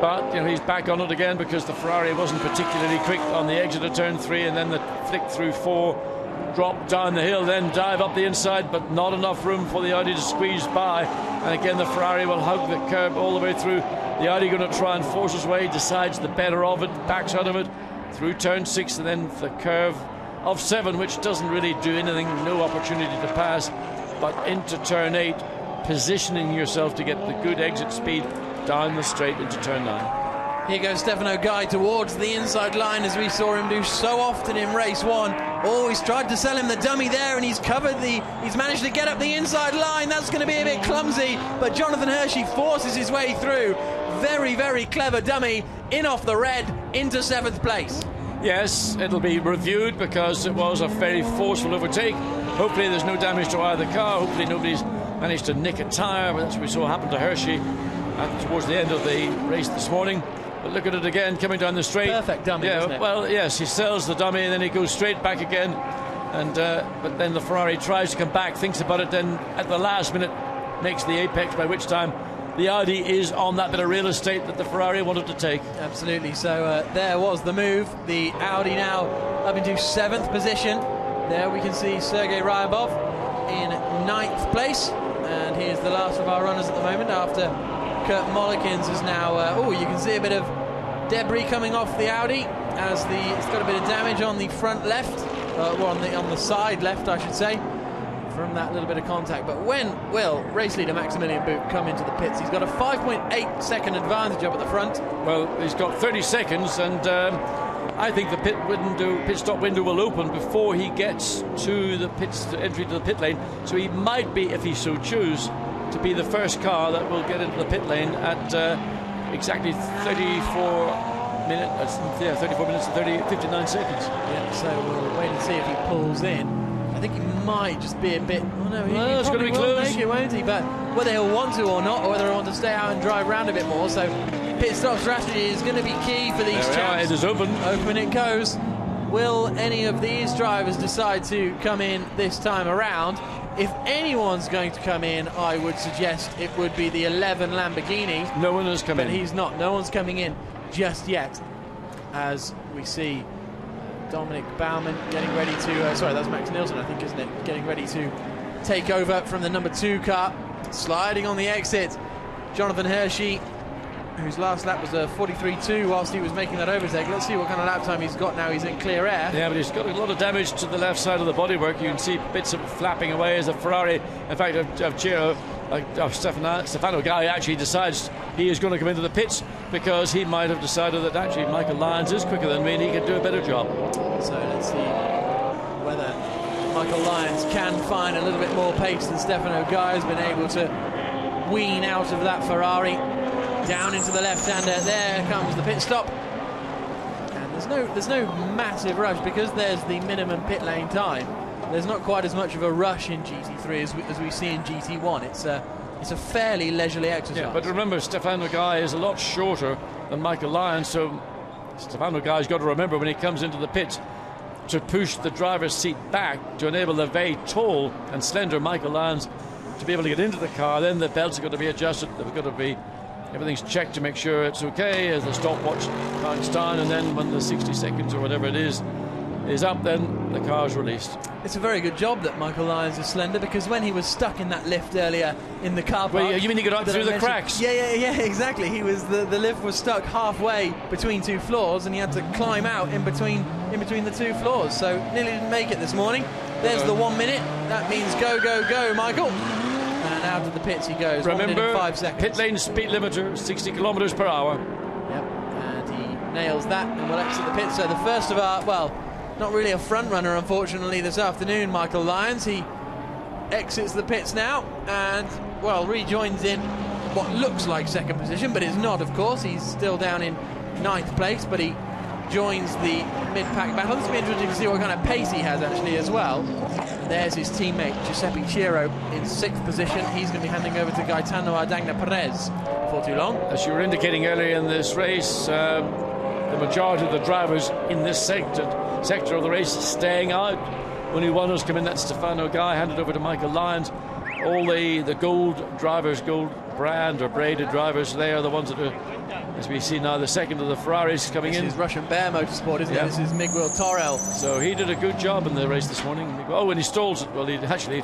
But he's back on it again because the Ferrari wasn't particularly quick on the exit of turn 3, and then the flick through 4, drop down the hill, then dive up the inside, but not enough room for the Audi to squeeze by. And again, the Ferrari will hug the curb all the way through. The Audi going to try and force his way, decides the better of it, backs out of it through turn 6, and then the curve of 7, which doesn't really do anything, no opportunity to pass, but into turn 8, positioning yourself to get the good exit speed down the straight into turn 9. Here goes Stefano Guy towards the inside line, as we saw him do so often in race 1. Oh, he's tried to sell him the dummy there, and he's managed to get up the inside line. That's going to be a bit clumsy, but Jonathan Hershey forces his way through. Very, very clever dummy, in off the red, into 7th place. Yes, it'll be reviewed because it was a very forceful overtake. Hopefully there's no damage to either car. Hopefully nobody's managed to nick a tyre, but that's what we saw happen to Hershey towards the end of the race this morning. But look at it again, coming down the straight. Perfect dummy, yeah, isn't it? Well, yes, he sells the dummy and then he goes straight back again. And but then the Ferrari tries to come back, thinks about it, then at the last minute makes the apex, by which time the Audi is on that bit of real estate that the Ferrari wanted to take. Absolutely. So there was the move. The Audi now up into 7th position. There we can see Sergei Ryabov in 9th place. And here's the last of our runners at the moment, after Kurt Mollikins is now... you can see a bit of debris coming off the Audi as it's got a bit of damage on the front left, or on the side left, I should say, from that little bit of contact. But when will race leader Maximilian Buch come into the pits? He's got a 5.8 second advantage up at the front. Well, he's got 30 seconds, and I think the pit stop window will open before he gets to the entry to the pit lane. So he might be, if he so choose, to be the first car that will get into the pit lane at exactly 34 minutes and 59 seconds. Yeah, so we'll wait and see if he pulls in. I think he might just be a bit... Oh no, he it's going to be will close. Make it, won't he? But whether he'll want to or not, or whether he'll want to stay out and drive around a bit more. So pit stop strategy is going to be key for these chaps. It is open. Open it goes. Will any of these drivers decide to come in this time around? If anyone's going to come in, I would suggest it would be the 11 Lamborghini. No one has come in. But he's not. No one's coming in just yet. As we see Dominic Baumann getting ready to... sorry, that's Max Nielsen, I think, isn't it? Getting ready to take over from the number 2 car. Sliding on the exit. Jonathan Hershey, whose last lap was a 43.2 whilst he was making that overtake. Let's see what kind of lap time he's got now. He's in clear air. Yeah, but he's got a lot of damage to the left side of the bodywork. You can see bits of it flapping away as a Ferrari, in fact, of Stefano Guy actually decides he is going to come into the pits because he might have decided that actually Michael Lyons is quicker than me and he can do a better job. So let's see whether Michael Lyons can find a little bit more pace than Stefano Guy has been able to wean out of that Ferrari. Down into the left-hander. There comes the pit stop. And there's no massive rush because there's the minimum pit lane time. There's not quite as much of a rush in GT3 as we see in GT1. It's a fairly leisurely exercise. Yeah, but remember, Stefano Guy is a lot shorter than Michael Lyons, so Stefano Guy's got to remember when he comes into the pits to push the driver's seat back to enable the very tall and slender Michael Lyons to be able to get into the car. Then the belts are going to be adjusted. They've got to be... Everything's checked to make sure it's okay as the stopwatch counts down, and then when the 60 seconds or whatever it is up, then the car is released. It's a very good job that Michael Lyons is slender, because when he was stuck in that lift earlier in the car park... Well, you mean he got up through the cracks? Yeah, exactly. He was the lift was stuck halfway between two floors, and he had to climb out in between the two floors. So nearly didn't make it this morning. There's the 1 minute. That means go, Michael. And out of the pits he goes. Remember, 5 seconds. pit lane speed limiter, 60 kilometres per hour. Yep, and he nails that and will exit the pit. So the first of our, well, not really a front runner, unfortunately, this afternoon, Michael Lyons. He exits the pits now and, well, rejoins in what looks like second position, but it's not, of course. He's still down in 9th place, but he joins the mid-pack battle. This will be interesting to see what kind of pace he has, actually, as well. There's his teammate, Giuseppe Ciro, in 6th position. He's going to be handing over to Gaetano Ardagna Perez before too long. As you were indicating earlier in this race, the majority of the drivers in this sector of the race staying out. Only one who's come in, that's Stefano Guy, handed over to Michael Lyons. All the gold drivers, gold brand or braided drivers, they are the ones that are, as we see now, the second of the Ferraris coming in. This is Russian Bear Motorsport, isn't it? This is Miguel Torrell. So he did a good job in the race this morning. Oh, when he stalls it, well, he actually,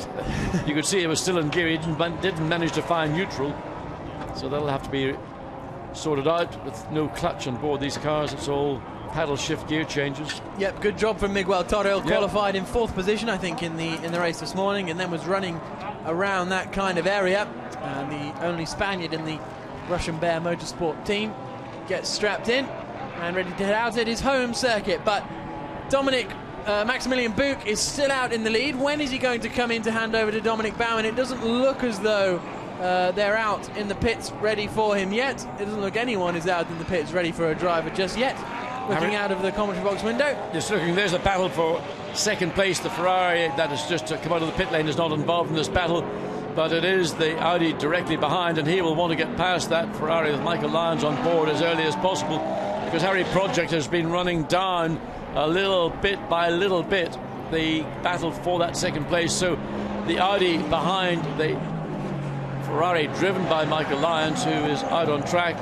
you could see it was still in gear. He didn't manage to find neutral. So that'll have to be sorted out with no clutch on board these cars. It's all paddle shift gear changes. Yep, good job from Miguel Torrell. Qualified in 4th position, I think, in the race this morning, and then was running around that kind of area. And the only Spaniard in the Russian Bear Motorsport team gets strapped in and ready to head out at his home circuit. But Maximilian Buch is still out in the lead. When is he going to come in to hand over to Dominic Baumann? It doesn't look as though they're out in the pits ready for him yet. It doesn't look anyone is out in the pits ready for a driver just yet. Looking out of the commentary box window. Just looking, there's a battle for second place. The Ferrari that has just come out of the pit lane is not involved in this battle, but it is the Audi directly behind, and he will want to get past that Ferrari with Michael Lyons on board as early as possible, because Harry Project has been running down a little bit by little bit the battle for that second place. So the Audi behind the Ferrari driven by Michael Lyons, who is out on track,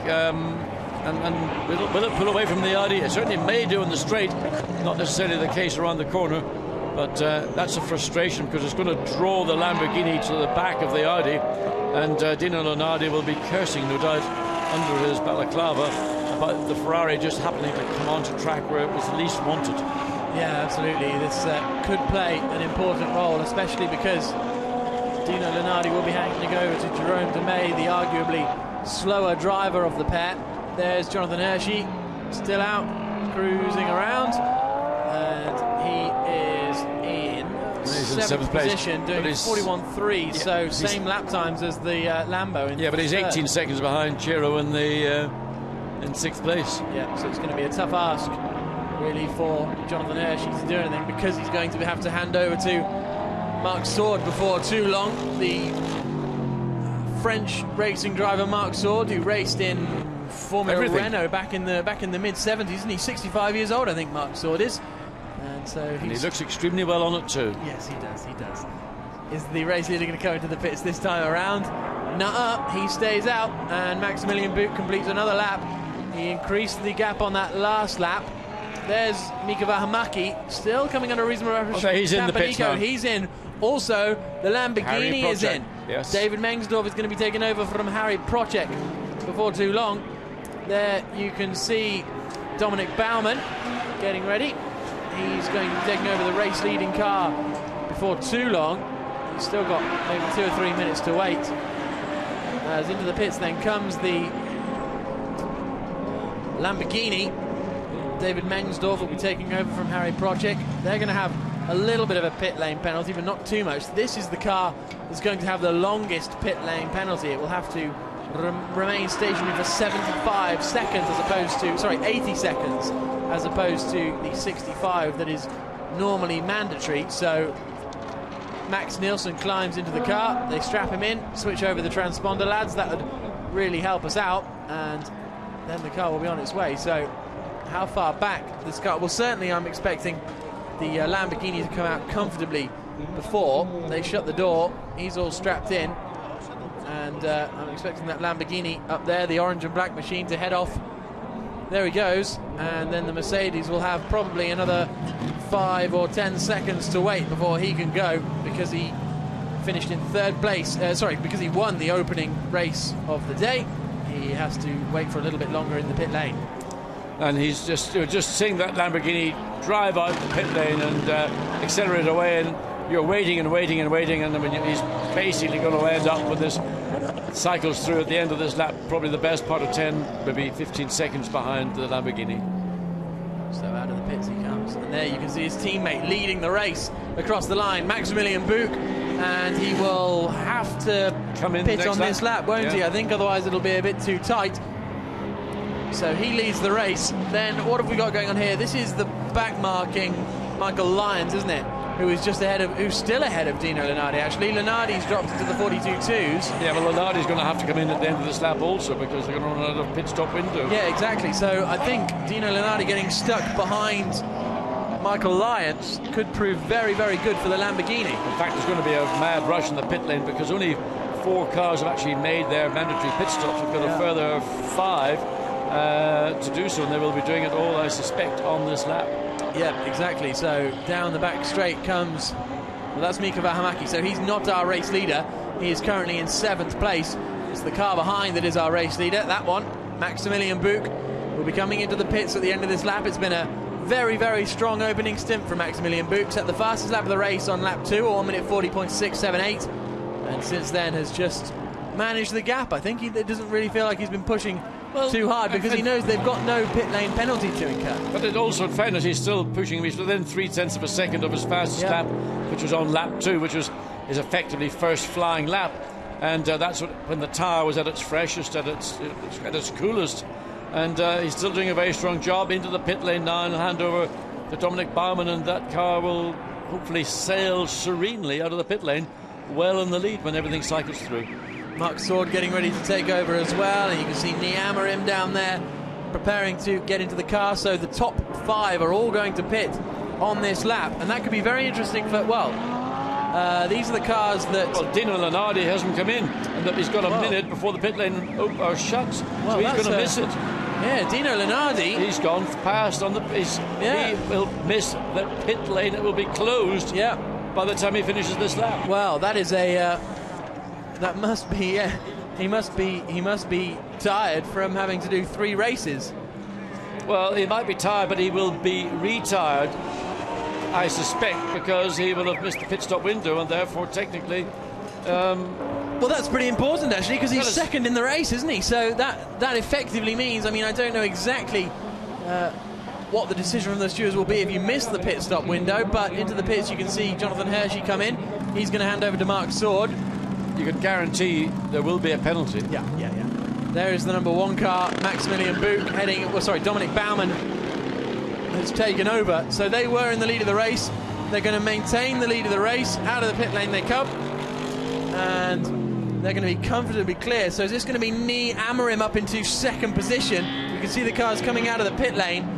and will it pull away from the Audi? It certainly may do in the straight, not necessarily the case around the corner, but that's a frustration, because it's going to draw the Lamborghini to the back of the Audi, and Dino Lunardi will be cursing, no doubt, under his balaclava about the Ferrari just happening to come onto track where it was least wanted. Yeah, absolutely. This could play an important role, especially because Dino Lunardi will be handing over to Jerome Demey, the arguably slower driver of the pair. There's Jonathan Hershey, still out, cruising around, and he is in 7th position, doing 41.3, so same lap times as the Lambo. But he's 18 seconds behind Ciro in 6th place. Yeah, so it's going to be a tough ask, really, for Jonathan Hershey to do anything, because he's going to have to hand over to Marc Saud before too long. The French racing driver Marc Saud, who raced in Formula Renault back in the mid-70s, and he's 65 years old, I think Marc Saud is, and so he looks extremely well on it too. Yes, he does. Is the race leader going to come into the pits this time around? Nuh-uh, he stays out, and Maximilian Buch completes another lap. He increased the gap on that last lap. There's Mika Vähämäki, still coming under reasonable pressure. He's in the pits now. He's in. Also, the Lamborghini is in. Yes. David Mengsdorf is going to be taken over from Harry Procek before too long. There you can see Dominic Baumann getting ready. He's going to be taking over the race leading car before too long. He's still got maybe 2 or 3 minutes to wait. As into the pits then comes the Lamborghini. David Mengsdorf will be taking over from Harry Procek. They're going to have a little bit of a pit lane penalty, but not too much. This is the car that's going to have the longest pit lane penalty. It will have to remain stationary for 75 seconds as opposed to, 80 seconds as opposed to the 65 that is normally mandatory. So Max Nielsen climbs into the car, they strap him in, switch over the transponder lads. That would really help us out, and then the car will be on its way. So how far back this car? Well, certainly I'm expecting the Lamborghini to come out comfortably before they shut the door. He's all strapped in, and I'm expecting that Lamborghini up there, the orange and black machine, to head off. There he goes, and then the Mercedes will have probably another 5 or 10 seconds to wait before he can go, because he finished in 3rd place. Because he won the opening race of the day. He has to wait for a little bit longer in the pit lane. And he's just seeing that Lamborghini drive out the pit lane and accelerate away, and you're waiting and waiting and waiting, and I mean, he's basically going to end up with this cycles through at the end of this lap, probably the best part of 10, maybe 15 seconds behind the Lamborghini. So out of the pits he comes, and there you can see his teammate leading the race across the line, Maximilian Buch, and he will have to come in pit on this lap, won't he? I think otherwise it'll be a bit too tight. So he leads the race. Then what have we got going on here? This is the back-marking Michael Lyons, isn't it? Who's still ahead of Dino Lenardi, actually. Lenardi's dropped into the 42.2s. Yeah, well, Lenardi's going to have to come in at the end of this lap also, because they're going to run out of pit stop window. Yeah, exactly. So I think Dino Lenardi getting stuck behind Michael Lyons could prove very, very good for the Lamborghini. In fact, there's going to be a mad rush in the pit lane, because only 4 cars have actually made their mandatory pit stops. We've got a further 5 to do so, and they will be doing it all, I suspect, on this lap. Yeah, exactly. So down the back straight comes, well, that's Mika Vähämäki. So he's not our race leader. He is currently in 7th place. It's the car behind that is our race leader. That one, Maximilian Buch, will be coming into the pits at the end of this lap. It's been a very, very strong opening stint for Maximilian Buch. Set the fastest lap of the race on lap 2, or 1 minute 40.678, and since then has just managed the gap. I think it doesn't really feel like he's been pushing too hard, because he knows they've got no pit lane penalty to incur. But it also, in fairness, he's still pushing. He's within 0.3 of a second of his fastest lap, which was on lap 2, which was his effectively first flying lap. And that's when the tyre was at its freshest, at its coolest. And he's still doing a very strong job into the pit lane now, and hand over to Dominic Baumann, and that car will hopefully sail serenely out of the pit lane, well in the lead when everything cycles through. Mark Sword getting ready to take over as well, and you can see Niamarim down there preparing to get into the car. So the top 5 are all going to pit on this lap, and that could be very interesting for, these are the cars that... Well, Dino Lenardi hasn't come in, and that he's got a minute before the pit lane shuts, so he's going to miss it. Yeah, Dino Lenardi... He's gone past on the... He will miss the pit lane. It will be closed by the time he finishes this lap. Well, that is a... that must be... he must be tired from having to do 3 races. Well, he might be tired, but he will be retired, I suspect, because he will have missed the pit stop window, and therefore technically... well, that's pretty important, actually, because he's second in the race, isn't he? So that effectively means, I mean, I don't know exactly what the decision from the stewards will be if you miss the pit stop window, but into the pits you can see Jonathan Hershey come in. He's going to hand over to Mark Sword. You can guarantee there will be a penalty. Yeah. There is the number 1 car, Maximilian Buch, heading... Well, sorry, Dominic Baumann has taken over. So they were in the lead of the race. They're going to maintain the lead of the race. Out of the pit lane they come. And they're going to be comfortably clear. So is this going to be Niamarim up into 2nd position? You can see the cars coming out of the pit lane.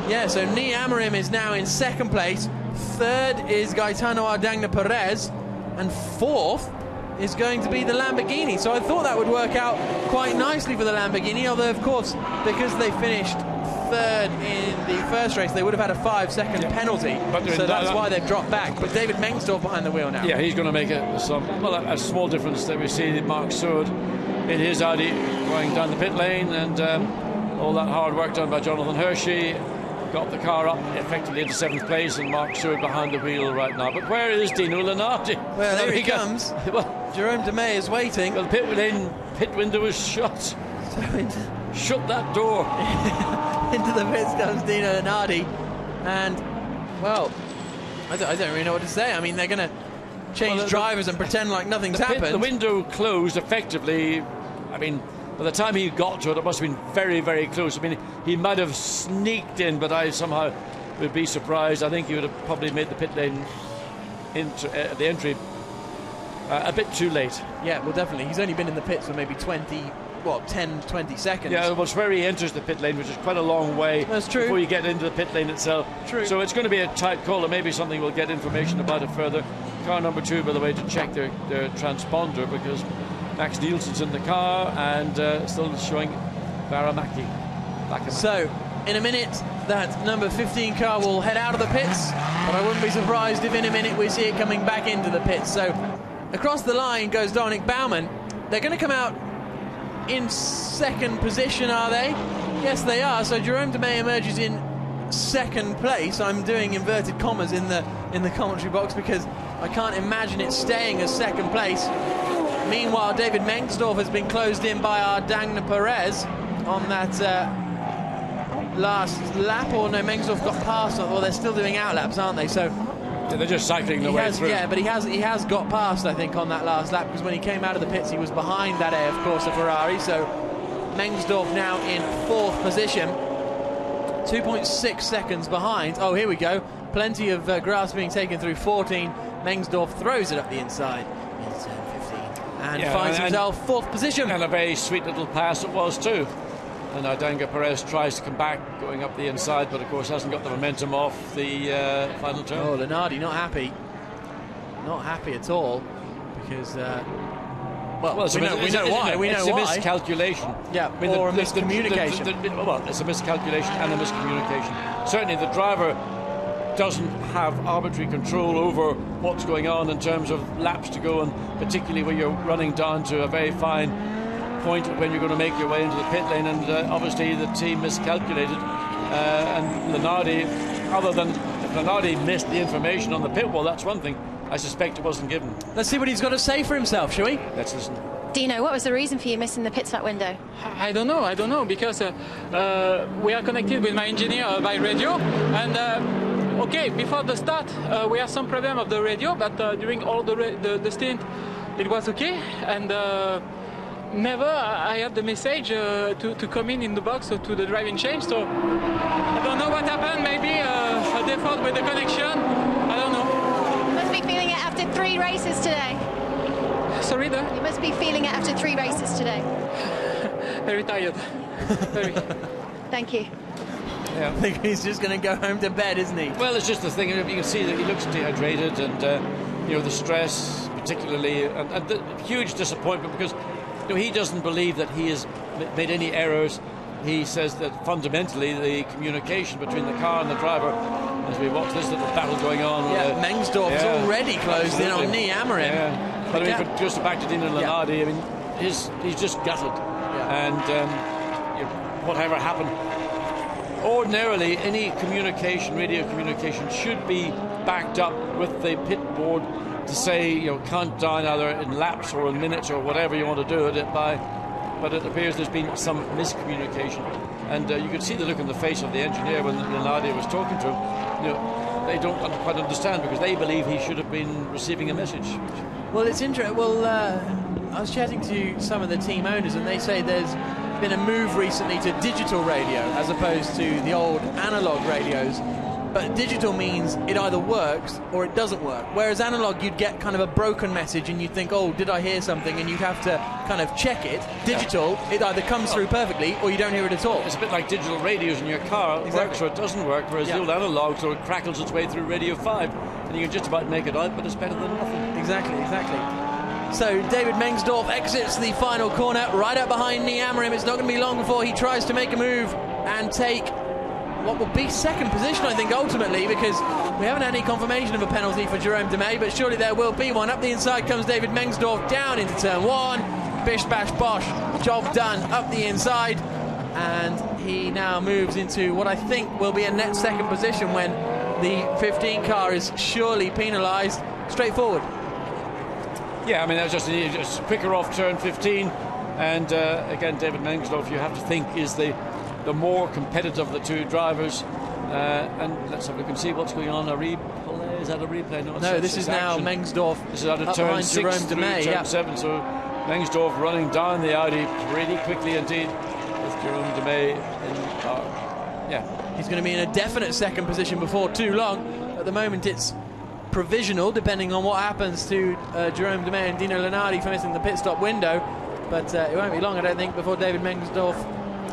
Yeah, so Niamarim is now in 2nd place. 3rd is Gaetano Ardagna Perez. And 4th is going to be the Lamborghini. So I thought that would work out quite nicely for the Lamborghini, although of course, because they finished 3rd in the first race, they would have had a 5-second penalty. So that's why they've dropped back. But David Mengstorff behind the wheel now. Yeah, he's going to make a small difference. That we see Mark Sword in his Audi going down the pit lane, and all that hard work done by Jonathan Hershey got the car up effectively into 7th place, and Mark Sword behind the wheel right now. But where is Dino Lenardi? Well, there he comes. Jerome Demey is waiting. Well, the pit window is shut. Shut that door. Into the pits comes Dino Lenardi, and well, I don't really know what to say. I mean, they're going to change drivers and pretend like nothing's happened. The window closed effectively. I mean, by the time he got to it, it must have been very, very close. I mean, he might have sneaked in, but I somehow would be surprised. I think he would have probably made the pit lane into the entry a bit too late. Yeah, well, definitely. He's only been in the pits for maybe 10, 20 seconds. Yeah, well, it's where he enters the pit lane, which is quite a long way. That's true. Before you get into the pit lane itself. True. So it's going to be a tight call, and maybe something we'll get information about it further. Car number 2, by the way, to check their transponder, because Max Nielsen's in the car and still showing Vähämäki. So, in a minute, that number 15 car will head out of the pits, but I wouldn't be surprised if in a minute we see it coming back into the pits. So across the line goes Dominic Baumann. They're going to come out in second position, are they? Yes, they are. So Jerome Demey emerges in second place. I'm doing inverted commas in the commentary box because I can't imagine it staying as second place. Meanwhile, David Mengsdorf has been closed in by our Dagna Perez on that last lap. Or no, Mengsdorf got past, or they're still doing out laps, aren't they? So yeah, they're just cycling the way through. Yeah, but he has got past, I think, on that last lap, because when he came out of the pits, he was behind that of course, a Ferrari. So Mengsdorf now in fourth position, 2.6 seconds behind. Oh, here we go. Plenty of grass being taken through 14. Mengsdorf throws it up the inside into turn 15 and finds himself fourth position. And a very sweet little pass it was too. And now Dagna Perez tries to come back, going up the inside, but of course hasn't got the momentum off the final turn. Oh, Lenardi not happy. Not happy at all, because... Well, we know why. It's a miscalculation. Yeah, or a miscommunication. Well, it's a miscalculation and a miscommunication. Certainly the driver doesn't have arbitrary control over what's going on in terms of laps to go, and particularly when you're running down to a very fine point when you're going to make your way into the pit lane, and obviously the team miscalculated, and Lenardi, other than if Lenardi missed the information on the pit wall, that's one thing. I suspect it wasn't given. Let's see what he's got to say for himself, shall we? Let's listen. Dino, what was the reason for you missing the pit stop window? I don't know, because we are connected with my engineer by radio, and okay, before the start we have some problem of the radio, but during all the stint it was okay, and never I had the message to come in the box or to the driving change, so I don't know what happened, maybe a default with the connection, I don't know. You must be feeling it after 3 races today. Sorry, there? You must be feeling it after 3 races today. Very tired. Very. Thank you. Yeah. I think he's just going to go home to bed, isn't he? Well, it's just the thing. You can see that he looks dehydrated, and the stress, particularly, and the huge disappointment, because he doesn't believe that he has made any errors. He says that fundamentally the communication between the car and the driver, as we watch this little battle going on. Yeah, Mengsdorf is already closed in on Nii Amorim. Yeah. But I mean, just back to Dino Lenardi, I mean, he's just gutted, and whatever happened. Ordinarily, any communication, radio communication, should be backed up with the pit board to say, count down either in laps or in minutes or whatever you want to do it by. But it appears there's been some miscommunication, and you could see the look on the face of the engineer when Lenardi was talking to him. They don't quite understand, because they believe he should have been receiving a message. Well, it's interesting. Well, I was chatting to some of the team owners, and they say there's been a move recently to digital radio as opposed to the old analog radios. But digital means it either works or it doesn't work. Whereas analog, you'd get kind of a broken message and you'd think, oh, did I hear something? And you'd have to kind of check it. Digital, it either comes through perfectly or you don't hear it at all. It's a bit like digital radios in your car. It works or it doesn't work, whereas the old analog sort of crackles its way through Radio 5. And you can just about make it out, but it's better than nothing. Exactly. So David Mengsdorf exits the final corner right up behind Nii Amorim. It's not going to be long before he tries to make a move and take what will be second position, I think, ultimately, because we haven't had any confirmation of a penalty for Jerome Demey, but surely there will be one. Up the inside comes David Mengsdorf, down into turn 1. Bish bash bosh, job done up the inside, and he now moves into what I think will be a net second position when the 15 car is surely penalised. Straightforward. Yeah, I mean, that was just quicker off turn 15, and again, David Mengsdorf, you have to think, is the more competitive of the two drivers, and let's have a look and see what's going on. A replay? Is that a replay? No, this is now Mengsdorf. This is out of turn 6 through turn 7, so Mengsdorf running down the Audi pretty quickly indeed, with Jerome Demey in the car. Yeah, he's going to be in a definite second position before too long. At the moment, it's provisional, depending on what happens to Jerome Demey and Dino Lenardi for missing the pit stop window. But it won't be long, I don't think, before David Mengsdorf.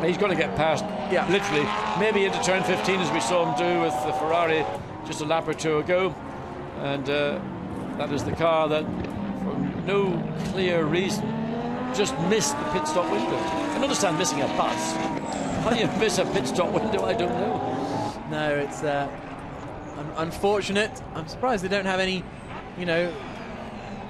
He's going to get past, literally, maybe into turn 15, as we saw him do with the Ferrari just a lap or two ago. And that is the car that, for no clear reason, just missed the pit stop window. I can understand missing a bus. How do you miss a pit stop window? I don't know. No, it's unfortunate. I'm surprised they don't have any, you know,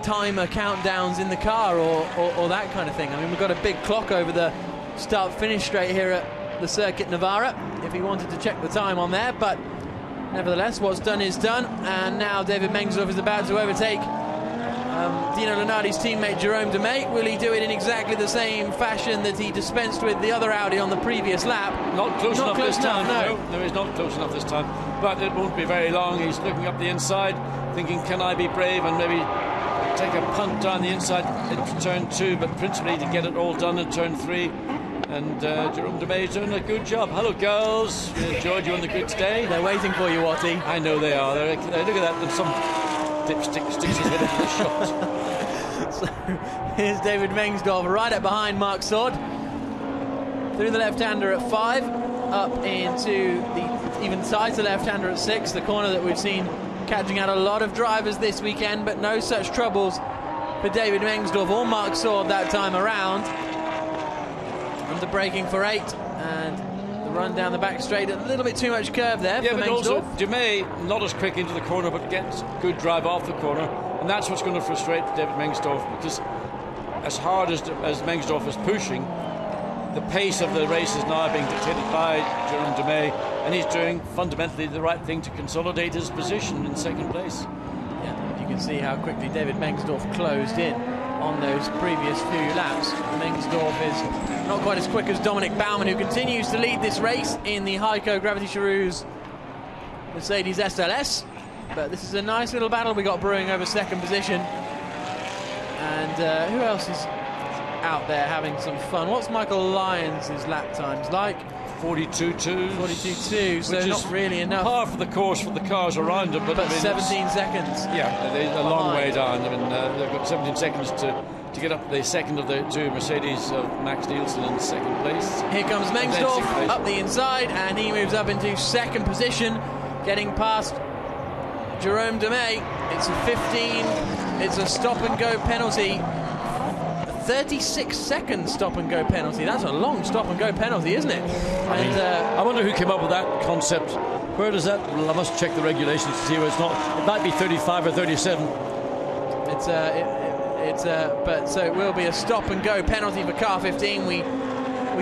timer countdowns in the car or that kind of thing. I mean, we've got a big clock over the start-finish straight here at the Circuit Navarra, if he wanted to check the time on there, but nevertheless, what's done is done, and now David Mengsdorf is about to overtake Dino Lunardi's teammate Jerome Demey. Will he do it in exactly the same fashion that he dispensed with the other Audi on the previous lap? Not close enough this time. No, he's not close enough this time. But it won't be very long. He's looking up the inside, thinking, can I be brave and maybe take a punt down the inside into turn 2, but principally to get it all done in turn 3. And Jerome Demey's doing a good job. Hello, girls. We enjoyed you on the grid today. They're waiting for you, Watty. I know they are. Look at that. There's some dipstick sticks his head into the shot. So here's David Mengsdorf right up behind Mark Sword. Through the left-hander at 5, up into the even side to the left-hander at 6, the corner that we've seen catching out a lot of drivers this weekend, but no such troubles for David Mengsdorf or Mark Sword that time around. Under braking for 8, and the run down the back straight, a little bit too much curve there for but Mengsdorf. Also Demey not as quick into the corner, but gets good drive off the corner, and that's what's going to frustrate David Mengsdorf, because as hard as Mengsdorf is pushing, the pace of the race is now being dictated by Jerome Demey, and he's doing fundamentally the right thing to consolidate his position in second place. Yeah, you can see how quickly David Mengsdorf closed in on those previous few laps. Mengsdorf is not quite as quick as Dominic Baumann, who continues to lead this race in the Heiko Gravity Charouz Mercedes SLS. But this is a nice little battle we got brewing over second position. And who else is out there having some fun? What's Michael Lyons' lap times like? 42.2. 42.2, so not really enough. Par for the course for the cars around them, but I mean, 17 seconds. Yeah, they're a long way down. I mean, they've got 17 seconds to get up the second of the two Mercedes of Max Nielsen in second place. Here comes Mengsdorf up the inside, and he moves up into second position, getting past Jerome Demey. It's a 15. It's a stop-and-go penalty. 36-second stop-and-go penalty. That's a long stop-and-go penalty, isn't it? And I wonder who came up with that concept. Where does that? Well, I must check the regulations to see where it's not. It might be 35 or 37. But so it will be a stop-and-go penalty for car 15. We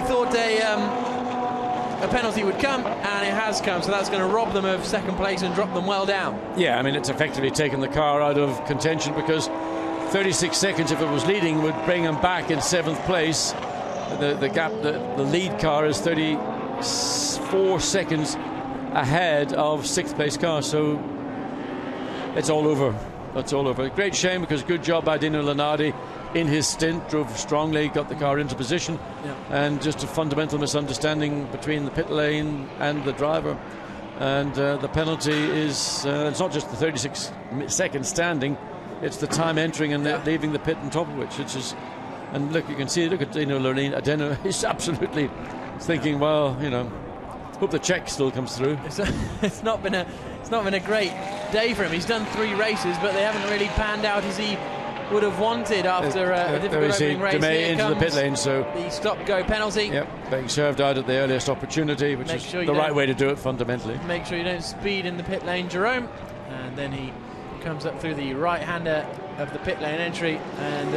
thought a penalty would come, and it has come. So that's going to rob them of second place and drop them well down. Yeah, I mean, it's effectively taken the car out of contention, because 36 seconds, if it was leading, would bring him back in 7th place. The gap, the lead car is 34 seconds ahead of 6th place car, so it's all over. That's all over. Great shame, because good job by Dino Lunardi in his stint, drove strongly, got the car into position, and just a fundamental misunderstanding between the pit lane and the driver. And the penalty is, it's not just the 36 second standing, it's the time entering and leaving the pit on top of which, and look, you can see, look at Dino Lunardi. He's absolutely thinking, well, you know, hope the check still comes through. It's not been a great day for him. He's done 3 races, but they haven't really panned out as he would have wanted after a difficult opening race. Demey into the pit lane, so the stop-go penalty. Yep, being served out at the earliest opportunity, which is the right way to do it fundamentally. Make sure you don't speed in the pit lane, Jerome. And then he comes up through the right-hander of the pit lane entry, and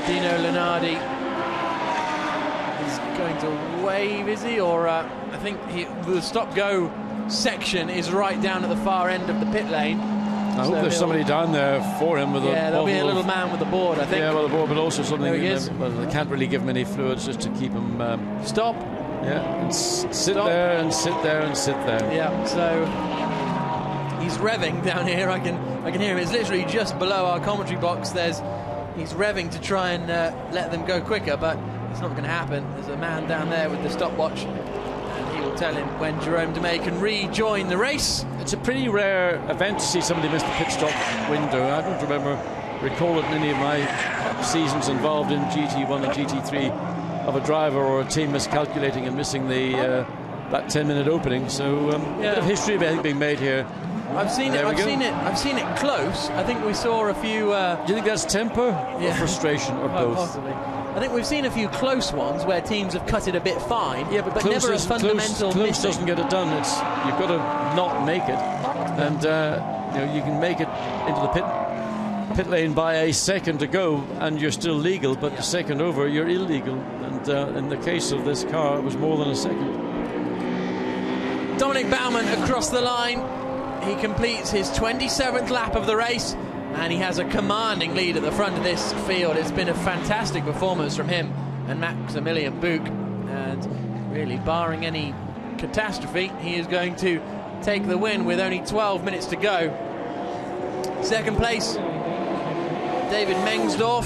Dino Lunardi is going to wave, is he? Or I think the stop-go section is right down at the far end of the pit lane. I hope there's somebody down there for him with there'll be a little man with the board, I think. Yeah, with the board, but also something. There he is. Well, they can't really give him any fluids just to keep him stop. Yeah, and sit there and sit there and sit there. Yeah, so he's revving down here. I can hear him. It's literally just below our commentary box. He's revving to try and let them go quicker, but it's not going to happen. There's a man down there with the stopwatch, and he will tell him when Jerome Demey can rejoin the race. It's a pretty rare event to see somebody miss the pit stop window. I don't recall it in any of my seasons involved in GT1 and GT3 of a driver or a team miscalculating and missing that 10-minute opening. So a bit of history being made here I've seen it close. I think we saw a few. Do you think that's temper or frustration or both? Possibly. I think we've seen a few close ones where teams have cut it a bit fine. Yeah, but never a fundamental. Close doesn't get it done. You've got to not make it, and you can make it into the pit lane by a second to go, and you're still legal. But the second over, you're illegal. And in the case of this car, it was more than a second. Dominic Baumann across the line. He completes his 27th lap of the race, and he has a commanding lead at the front of this field. It's been a fantastic performance from him and Maximilian Buch, and really, barring any catastrophe, he is going to take the win with only 12 minutes to go. Second place, David Mengsdorf.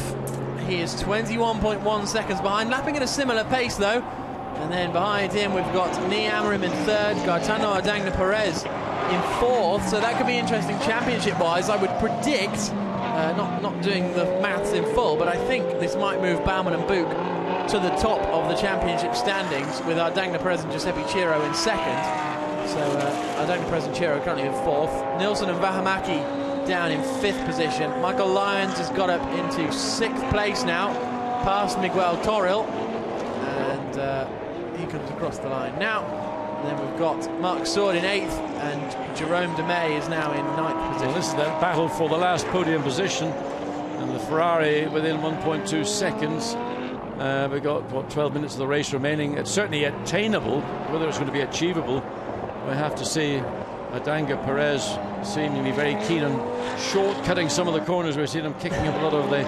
He is 21.1 seconds behind, lapping at a similar pace though. And then behind him we've got Nii Amorim in third, Gaetano Ardagna Perez in fourth, so that could be interesting championship wise. I would predict, not doing the maths in full, but I think this might move Baumann and Buch to the top of the championship standings, with Ardagna Perez and Giuseppe Ciro in second. So Ardagna Perez and Ciro currently in fourth. Nilsson and Vähämäki down in fifth position. Michael Lyons has got up into sixth place now, past Miguel Toril, and he comes across the line now. And then we've got Mark Sword in eighth, and Jerome De May is now in ninth position. Well, this is the battle for the last podium position, and the Ferrari within 1.2 seconds. We've got, what, 12 minutes of the race remaining. It's certainly attainable. Whether it's going to be achievable, we have to see. Ardagna Perez seemingly very keen on short-cutting some of the corners. We've seen him kicking up a lot of the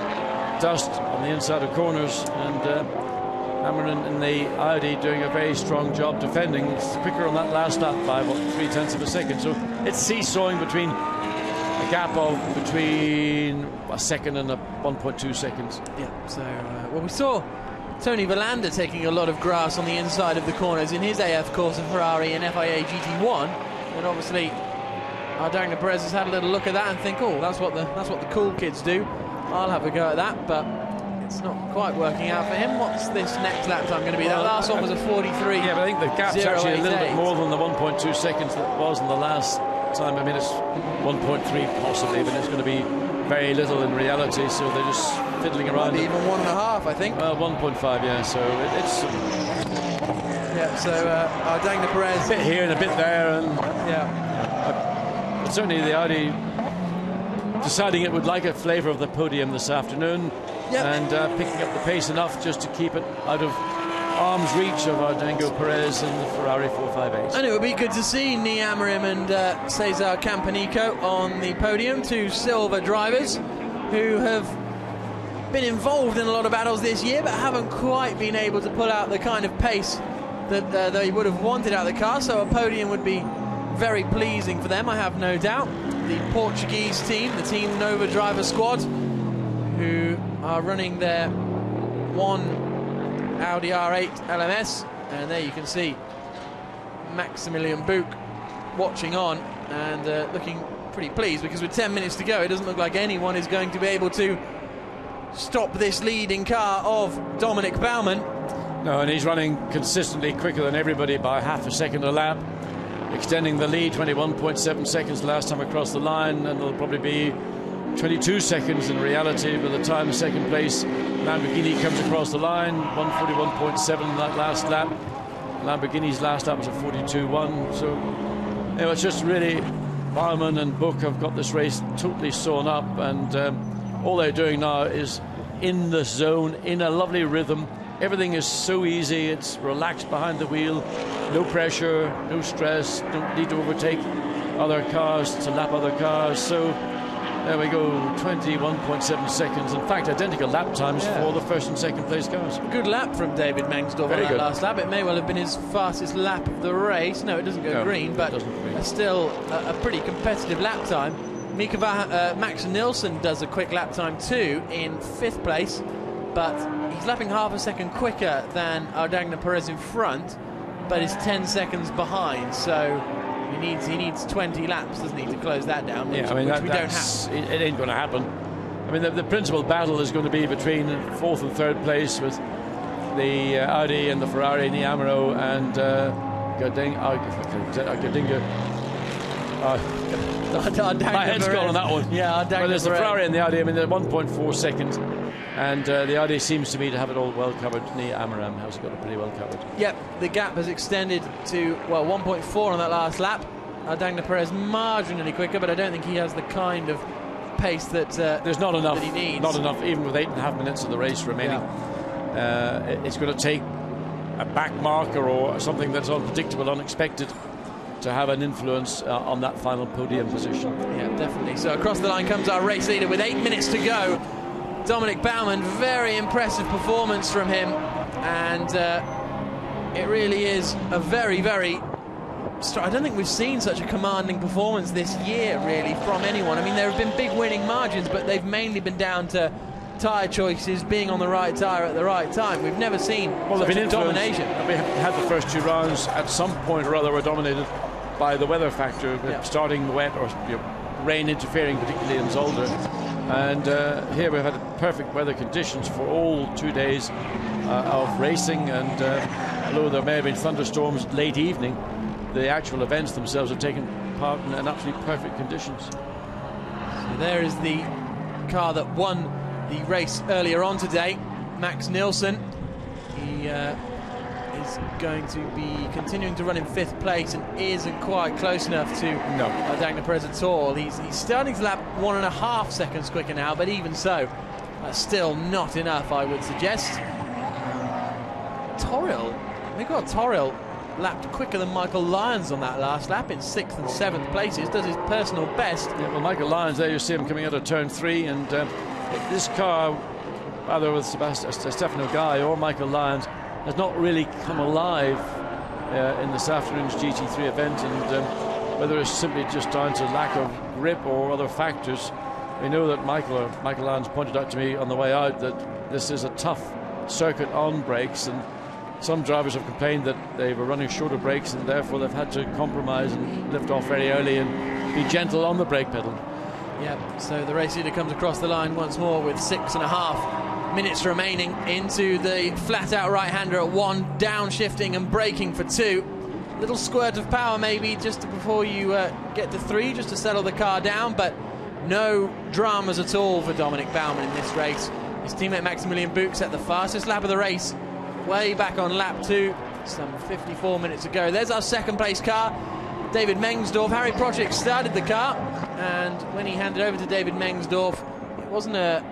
dust on the inside of corners, and Amorim in the Audi doing a very strong job defending. It's quicker on that last lap by, what, 0.3 of a second. So it's seesawing between a gap of between a second and 1.2 seconds. Yeah, so, well, we saw Tony Verlander taking a lot of grass on the inside of the corners in his AF course of Ferrari in FIA GT1, and obviously Ardagna Perez has had a little look at that and think, oh, that's what the cool kids do. I'll have a go at that, but it's not quite working out for him. What's this next lap time going to be? That last one was a 43. Yeah, but I think the gap's actually a little bit more than the 1.2 seconds that was in the last time. I mean, it's 1.3 possibly, but it's going to be very little in reality, so they're just fiddling around. Maybe even 1.5, I think. 1.5, yeah, so it's... Yeah, so Ardagna Perez... A bit here and a bit there, and... Yeah. But certainly the Audi deciding it would like a flavour of the podium this afternoon. Yep. And picking up the pace enough just to keep it out of arm's reach of Ardagna Perez and the Ferrari 458. And it would be good to see Nii Amorim and Cesar Campanico on the podium, two silver drivers who have been involved in a lot of battles this year but haven't quite been able to pull out the kind of pace that they would have wanted out of the car, so a podium would be very pleasing for them, I have no doubt. The Portuguese team, the Team Nova driver squad, who are running their one Audi R8 LMS, and there you can see Maximilian Buch watching on and looking pretty pleased, because with 10 minutes to go it doesn't look like anyone is going to be able to stop this leading car of Dominic Baumann. No, and he's running consistently quicker than everybody by half a second a lap, extending the lead. 21.7 seconds last time across the line, and it'll probably be 22 seconds in reality by the time second place Lamborghini comes across the line. 141.7 that last lap. Lamborghini's last lap was a 42.1. So you know, it's just really Baumann and Buch have got this race totally sewn up, and all they're doing now is in the zone, in a lovely rhythm. Everything is so easy, it's relaxed behind the wheel, no pressure, no stress, don't need to overtake other cars to lap other cars. So there we go, 21.7 seconds. In fact, identical lap times for the first and second place cars. Good lap from David Mengsdorf on that last lap. It may well have been his fastest lap of the race. No, it doesn't go green, but still a pretty competitive lap time. Max Nilsson does a quick lap time too in fifth place, but he's lapping half a second quicker than Ardagna Perez in front, but is 10 seconds behind. So he needs 20 laps, doesn't he, to close that down? Which, I mean, which we don't have. It ain't going to happen. I mean, the principal battle is going to be between fourth and third place, with the Audi and the Ferrari, Nii Amorim and My head's gone on that one. Yeah, well, there's the Ferrari and the Audi. I mean, they're 1.4 seconds. And the Audi seems to me to have it all well covered. Nia Amaram has got it pretty well covered. Yep, the gap has extended to, well, 1.4 on that last lap. Ardagna Perez marginally quicker, but I don't think he has the kind of pace that there's not enough. That he needs. Not enough, even with 8.5 minutes of the race remaining. Yeah. It's going to take a back marker or something that's unpredictable, unexpected, to have an influence on that final podium position. Yeah, definitely. So across the line comes our race leader with 8 minutes to go. Dominic Baumann, very impressive performance from him, and it really is a very, very... I don't think we've seen such a commanding performance this year, really, from anyone. I mean, there have been big winning margins, but they've mainly been down to tyre choices, being on the right tyre at the right time. We've never seen such a domination. We had the first 2 rounds at some point or other were dominated by the weather factor, starting wet or rain interfering, particularly in Zolder. And here we've had perfect weather conditions for all 2 days of racing, and although there may have been thunderstorms late evening, the actual events themselves have taken part in absolutely perfect conditions. So there is the car that won the race earlier on today, Max Nielsen. He is going to be continuing to run in 5th place and isn't quite close enough to Ardagna Perez at all. He's starting to lap 1.5 seconds quicker now, but even so, that's still not enough, I would suggest. Miguel Toril lapped quicker than Michael Lyons on that last lap in 6th and 7th places, does his personal best. Yeah, well, Michael Lyons, there you see him coming out of turn 3, and this car, either with Stefano Guy or Michael Lyons, has not really come alive in this afternoon's GT3 event, and whether it's simply just down to lack of grip or other factors, we know that Michael Lyons pointed out to me on the way out that this is a tough circuit on brakes, and some drivers have complained that they were running shorter brakes and therefore they've had to compromise and lift off very early and be gentle on the brake pedal. Yeah, so the race leader comes across the line once more with 6.5 minutes remaining into the flat-out right-hander at 1, downshifting and braking for 2. Little squirt of power maybe just before you get to 3, just to settle the car down, but no dramas at all for Dominic Baumann in this race. His teammate Maximilian Buch set the fastest lap of the race way back on lap 2, some 54 minutes ago. There's our 2nd place car, David Mengsdorf. Harry Project started the car, and when he handed over to David Mengsdorf, it wasn't a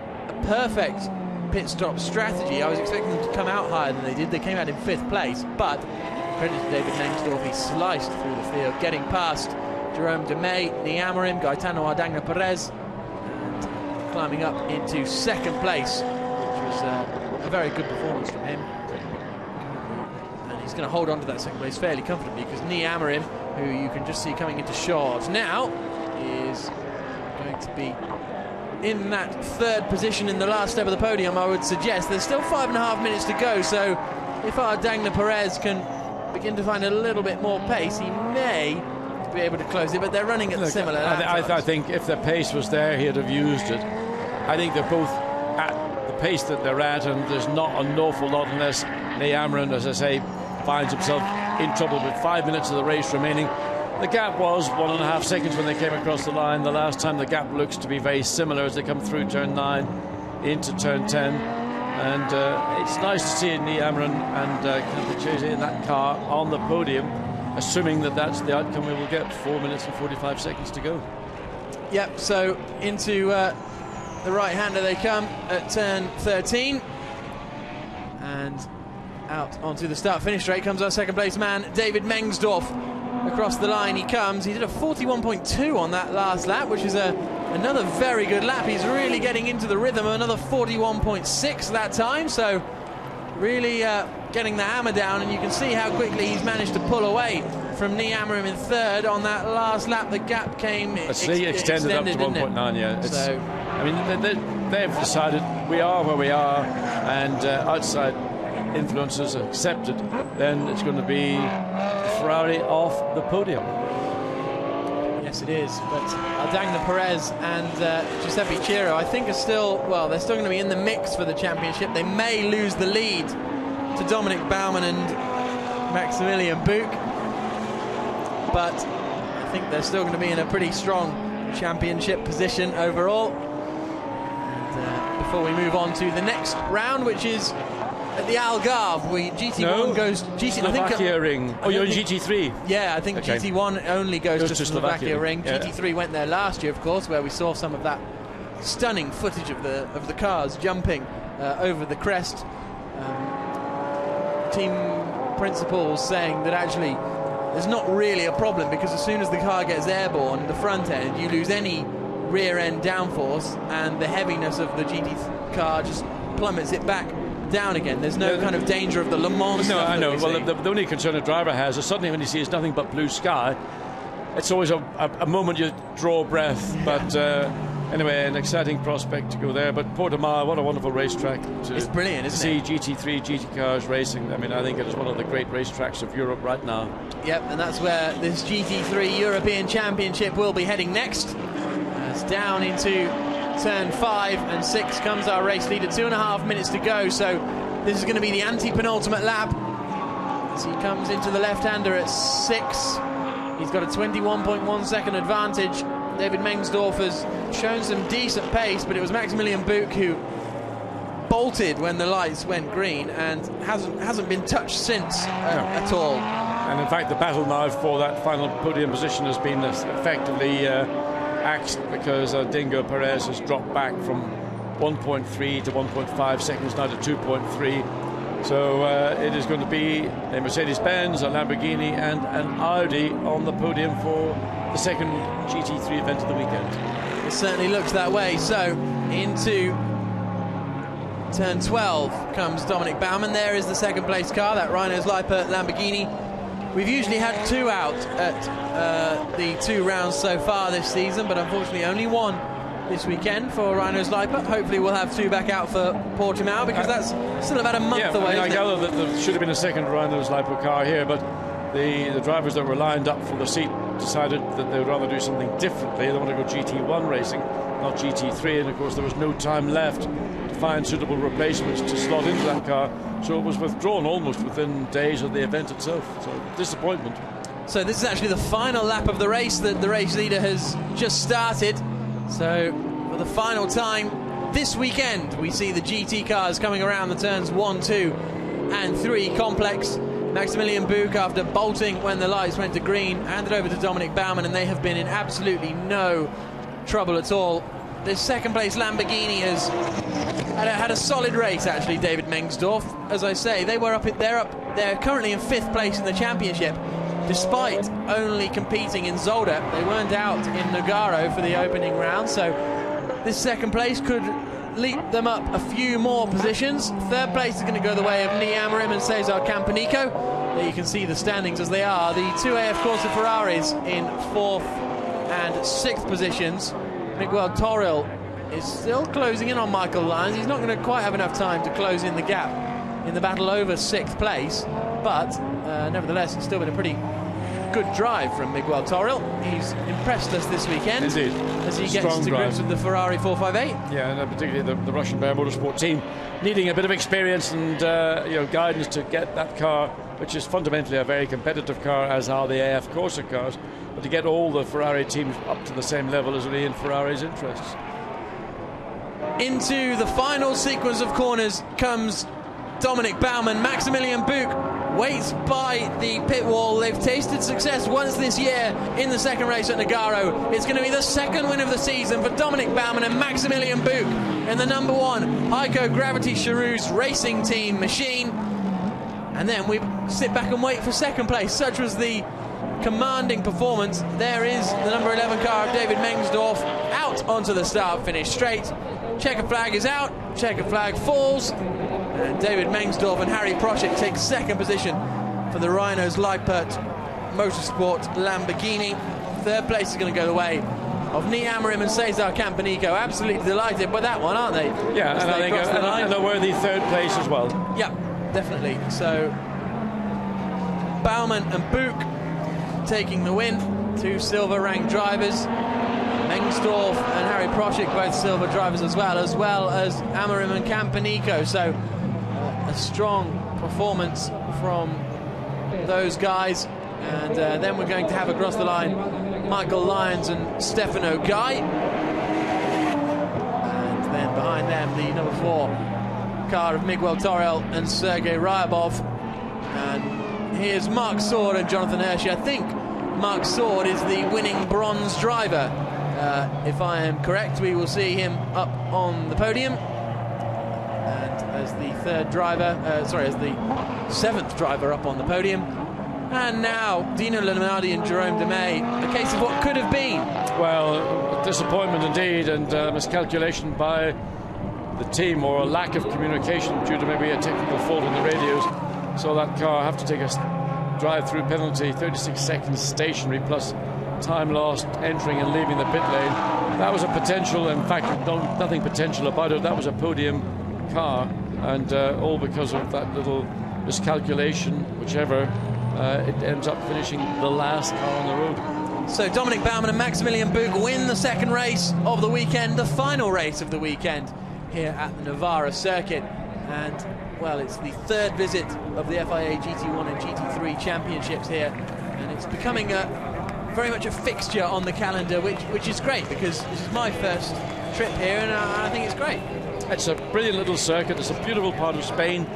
perfect pit stop strategy. I was expecting them to come out higher than they did. They came out in 5th place, but credit to David Mengsdorf, he sliced through the field, getting past Jerome Demey, Niamarim, Gaetano Ardagna Perez, and climbing up into 2nd place, which was a very good performance from him. He's going to hold on to that 2nd place fairly comfortably, because Niamarim, who you can just see coming into short now, is going to be in that 3rd position in the last step of the podium, I would suggest. There's still 5.5 minutes to go, so if Ardagna Perez can begin to find a little bit more pace, he may be able to close it, but they're running at similar lap I think if the pace was there, he'd have used it. I think they're both at the pace that they're at, and there's not an awful lot unless Niamarim, as I say, finds himself in trouble with 5 minutes of the race remaining. The gap was 1.5 seconds when they came across the line. The last time the gap looks to be very similar as they come through turn 9 into turn 10. And it's nice to see Niamarim and Campachese in that car on the podium, assuming that that's the outcome we will get. 4 minutes and 45 seconds to go. Yep, so into the right-hander they come at turn 13. And out onto the start-finish straight comes our 2nd place man, David Mengsdorf. Across the line he comes. He did a 41.2 on that last lap, which is another very good lap. He's really getting into the rhythm. Another 41.6 that time, so really getting the hammer down, and you can see how quickly he's managed to pull away from Niamarim in 3rd. On that last lap the gap came extended up to 1.9. yeah, so I mean they've decided we are where we are, and outside influences accepted, then it's going to be Ferrari off the podium. Yes, it is. But Ardagna Perez and Giuseppe Ciro, I think, are still, well, they're still going to be in the mix for the championship. They may lose the lead to Dominic Baumann and Maximilian Buch, but I think they're still going to be in a pretty strong championship position overall. And, before we move on to the next round, which is at the Algarve, GT1 goes Slovakia ring. Oh, you're in GT3. Yeah, I think okay. GT1 only goes to Slovakia ring. Yeah. GT3 went there last year, of course, where we saw some of that stunning footage of the cars jumping over the crest. Team principals saying that actually there's not really a problem, because as soon as the car gets airborne, the front end, you lose any rear end downforce, and the heaviness of the GT car just plummets it back down again. There's no kind of danger of the Le Mans. No, I know. Well, the only concern a driver has is suddenly when he sees nothing but blue sky, it's always a moment you draw breath. But anyway, an exciting prospect to go there. But Portimao, what a wonderful racetrack. It's brilliant, isn't it? See GT3, GT cars racing. I mean, I think it is one of the great racetracks of Europe right now. Yep, and that's where this GT3 European Championship will be heading next. It's down into turn 5 and 6 comes our race leader. 2.5 minutes to go, so this is going to be the anti-penultimate lap as he comes into the left-hander at 6. He's got a 21.1 second advantage. David Mengsdorf has shown some decent pace, but it was Maximilian Buch who bolted when the lights went green and hasn't been touched since at all. And in fact, the battle now for that final podium position has been effectively axed, because Dingo Perez has dropped back from 1.3 to 1.5 seconds now to 2.3. So it is going to be a Mercedes-Benz, a Lamborghini and an Audi on the podium for the second GT3 event of the weekend. It certainly looks that way. So into turn 12 comes Dominic Baumann. There is the second place car, that Rhinos Lippert Lamborghini. We've usually had 2 out at the 2 rounds so far this season, but unfortunately only 1 this weekend for Rhinos Lippert. Hopefully we'll have 2 back out for Portimao, because that's still about a month away. I gather that there should have been a second Rhinos Lippert car here, but the drivers that were lined up for the seat decided that they would rather do something differently. They want to go GT1 racing, not GT3, and of course there was no time left to find suitable replacements to slot into that car, so it was withdrawn almost within days of the event itself. So disappointment. So this is actually the final lap of the race that the race leader has just started. So for the final time this weekend, we see the GT cars coming around the turns 1, 2 and 3 complex. Maximilian Buch, after bolting when the lights went to green, handed over to Dominic Baumann, and they have been in absolutely no trouble at all. This second place Lamborghini has had a solid race, actually. David Mengsdorf, as I say, they're currently in 5th place in the championship, despite only competing in Zolder. They weren't out in Nogaro for the opening round, so this second place could leap them up a few more positions. 3rd place is going to go the way of Nii Amorim and Cesar Campanico. There you can see the standings as they are. The 2AF Corsa Ferraris in 4th and 6th positions. Miguel Toril is still closing in on Michael Lyons. He's not going to quite have enough time to close in the gap in the battle over 6th place, but nevertheless, it's still been a pretty good drive from Miguel Toril. He's impressed us this weekend. Indeed. As he gets to grips with the Ferrari 458. Yeah, and particularly the Russian Bear Motorsport team needing a bit of experience and guidance to get that car, which is fundamentally a very competitive car, as are the AF Corsa cars, but to get all the Ferrari teams up to the same level is really in Ferrari's interests. Into the final sequence of corners comes Dominic Baumann. Maximilian Buch waits by the pit wall. They've tasted success once this year in the second race at Nogaro. It's going to be the second win of the season for Dominic Baumann and Maximilian Buch in the number 1 Heiko Gravity Charouz racing team machine. And then we sit back and wait for second place. Such was the commanding performance. There is the number 11 car of David Mengsdorf out onto the start-finish straight. Checker flag is out, checker flag falls, and David Mengsdorf and Harry Proschek take second position for the Rhinos Lippert Motorsport Lamborghini. 3rd place is going to go the way of Nii Amorim and Cesar Campanico. Absolutely delighted with that one, aren't they? Yeah, and I think a worthy 3rd place as well. Yeah, definitely. So Baumann and Buch taking the win. 2 silver-ranked drivers. Mengsdorf and Harry Proschek, both silver drivers as well as Amorim and Campanico. So a strong performance from those guys. And then we're going to have across the line Michael Lyons and Stefano Guy. And then behind them, the number 4 car of Miguel Torrell and Sergei Ryabov. And here's Mark Sword and Jonathan Hershey. I think Mark Sword is the winning bronze driver. If I am correct, we will see him up on the podium. And as the third driver, as the 7th driver up on the podium. And now Dino Leonardi and Jerome Demey, a case of what could have been. Well, disappointment indeed, and miscalculation by the team, or a lack of communication due to maybe a technical fault on the radios. So that car have to take a drive-through penalty, 36 seconds stationary, plus time lost entering and leaving the pit lane. That was a potential, in fact, nothing potential about it. That was a podium car, and all because of that little miscalculation, whichever. It ends up finishing the last car on the road. So Dominic Baumann and Maximilian Buch win the second race of the weekend, the final race of the weekend here at the Navarra circuit. And, well, it's the third visit of the FIA GT1 and GT3 championships here, and it's becoming very much a fixture on the calendar, which is great, because this is my first trip here, and I think it's great. It's a brilliant little circuit. It's a beautiful part of Spain,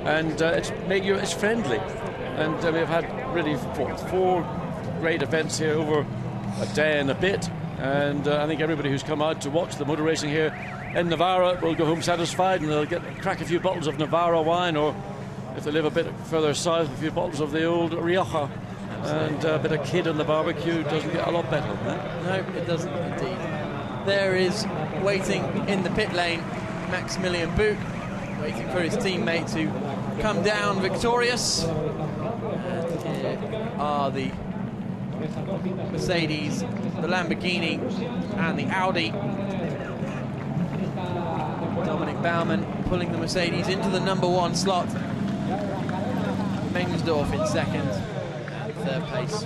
and it's friendly. And we've had really four great events here over a day and a bit, and I think everybody who's come out to watch the motor racing here in Navarra will go home satisfied, and they'll crack a few bottles of Navarra wine, or if they live a bit further south, a few bottles of the old Rioja. And a bit of kid on the barbecue doesn't get a lot better than that. No, it doesn't indeed. There is, waiting in the pit lane, Maximilian Buch, waiting for his teammate to come down victorious. And here are the Mercedes, the Lamborghini and the Audi. Dominic Baumann pulling the Mercedes into the number 1 slot. Mengsdorf in second. Third place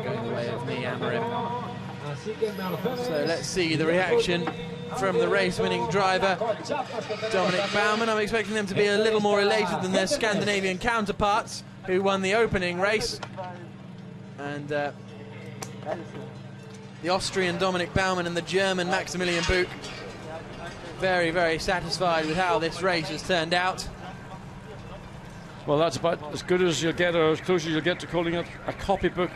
going the way of Nii Amorim. So let's see the reaction from the race-winning driver Dominic Baumann. I'm expecting them to be a little more elated than their Scandinavian counterparts who won the opening race. And the Austrian Dominic Baumann and the German Maximilian Buch very, very satisfied with how this race has turned out. Well, that's about as good as you'll get, or as close as you'll get to calling it a copybook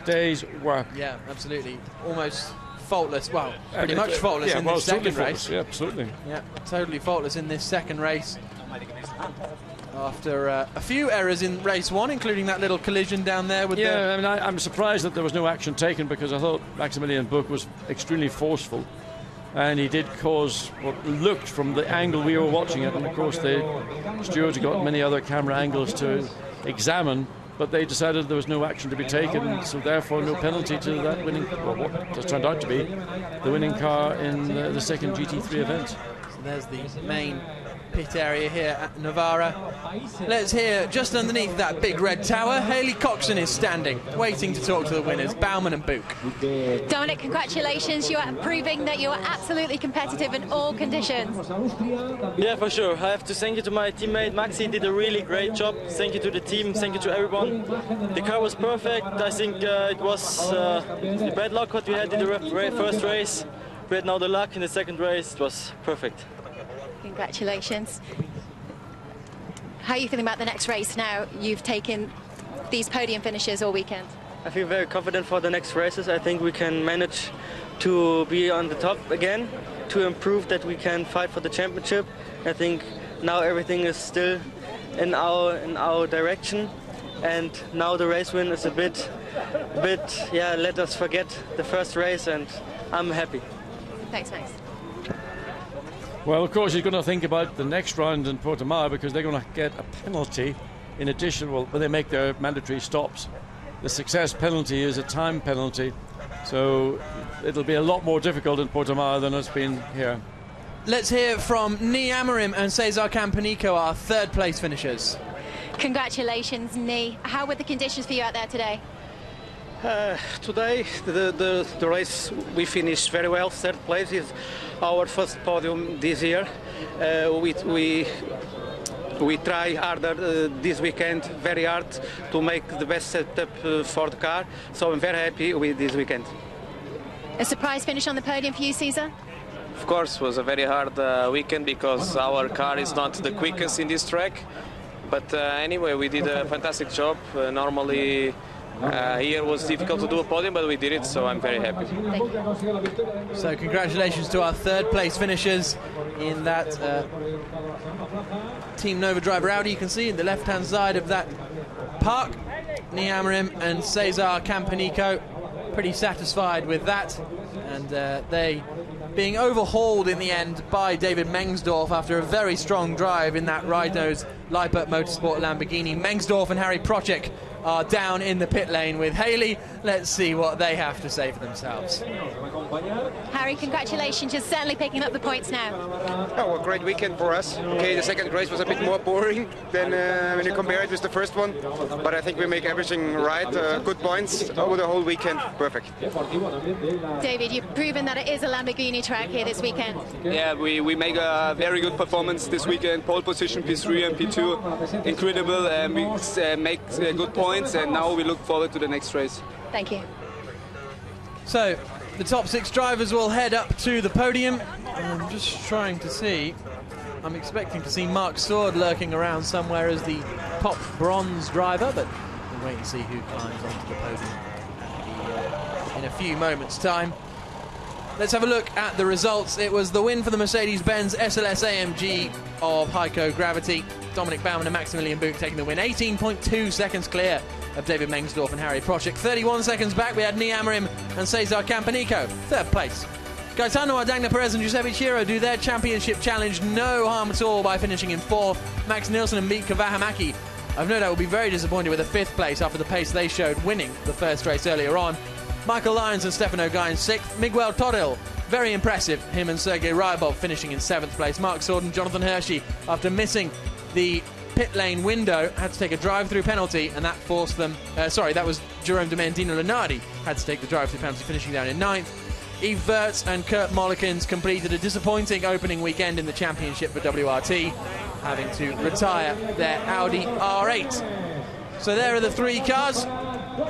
day's work. Yeah, absolutely. Almost faultless. Well, pretty much faultless in this second race. Yeah, absolutely. Yeah, totally faultless in this second race. After a few errors in race 1, including that little collision down there with I mean, I'm surprised that there was no action taken, because I thought Maximilian Buch was extremely forceful. And he did cause what looked, from the angle we were watching it, and of course the stewards got many other camera angles to examine, but they decided there was no action to be taken, so therefore no penalty to that winning, well, what has turned out to be the winning car in the second GT3 event. So there's the main pit area here at Navarra. Let's hear, just underneath that big red tower, Haley Coxon is standing, waiting to talk to the winners, Baumann and Buch. Dominic, congratulations. You are proving that you are absolutely competitive in all conditions. Yeah, for sure. I have to thank you to my teammate. Maxi did a really great job. Thank you to the team. Thank you to everyone. The car was perfect. I think it was the bad luck what we had in the first race. We had now the luck in the second race. It was perfect. Congratulations. How are you feeling about the next race now? You've taken these podium finishes all weekend. I feel very confident for the next races. I think we can manage to be on the top again, to improve that we can fight for the championship. I think now everything is still in our direction, and now the race win is a bit, yeah, let us forget the first race, and I'm happy. Thanks, Max. Well, of course, he's going to think about the next round in Portimao, because they're going to get a penalty in addition, well, when they make their mandatory stops. The success penalty is a time penalty, so it'll be a lot more difficult in Portimao than it's been here. Let's hear from Nii Amorim and Cesar Campanico, our third place finishers. Congratulations, Nii. How were the conditions for you out there today? Today, the race, we finished very well. Third place is our first podium this year. We we try harder this weekend, very hard, to make the best setup for the car. So I'm very happy with this weekend. A surprise finish on the podium for you, Cesar? Of course, it was a very hard weekend because our car is not the quickest in this track. But anyway, we did a fantastic job. Normally, here was difficult to do a podium, but we did it, so I'm very happy. So congratulations to our third place finishers in that Team Nova driver Audi. You can see in the left-hand side of that park, Nii Amorim and Cesar Campanico, pretty satisfied with that, and they being overhauled in the end by David Mengsdorf after a very strong drive in that ride-nose Lippert Motorsport Lamborghini. Mengsdorf and Harry Procek are down in the pit lane with Haley. Let's see what they have to say for themselves. Harry, congratulations. You're certainly picking up the points now. Oh, well, great weekend for us. Okay, the second race was a bit more boring than when you compare it with the first one, but I think we make everything right. Good points over the whole weekend. Perfect. David, you've proven that it is a Lamborghini track here this weekend. Yeah, we make a very good performance this weekend. Pole position, P3 and P2. Incredible, and we make good points, and now we look forward to the next race. Thank you. So the top 6 drivers will head up to the podium. I'm just trying to see. I'm expecting to see Mark Sword lurking around somewhere as the top bronze driver, but we'll wait and see who climbs onto the podium in a few moments' time. Let's have a look at the results. It was the win for the Mercedes-Benz SLS AMG of Heiko Gravity. Dominic Baumann and Maximilian Buch taking the win. 18.2 seconds clear of David Mengsdorf and Harry Procek. 31 seconds back, we had Nii Amorim and Cesar Campanico. Third place. Gaetano Ardagna Perez and Giuseppe Ciro do their championship challenge no harm at all by finishing in 4th. Max Nielsen and Mika Vähämäki, I've no doubt, will be very disappointed with a 5th place after the pace they showed winning the first race earlier on. Michael Lyons and Stefano Guy in 6th. Miguel Toril, very impressive, him and Sergei Ryabov finishing in 7th place. Mark Sword and Jonathan Hershey, after missing the pit lane window, had to take a drive-through penalty, and that forced them... that was Jerome Demandino Lenardi, had to take the drive-through penalty, finishing down in 9th. Yves Wirtz and Kurt Mollekens completed a disappointing opening weekend in the championship for WRT, having to retire their Audi R8. So there are the 3 cars.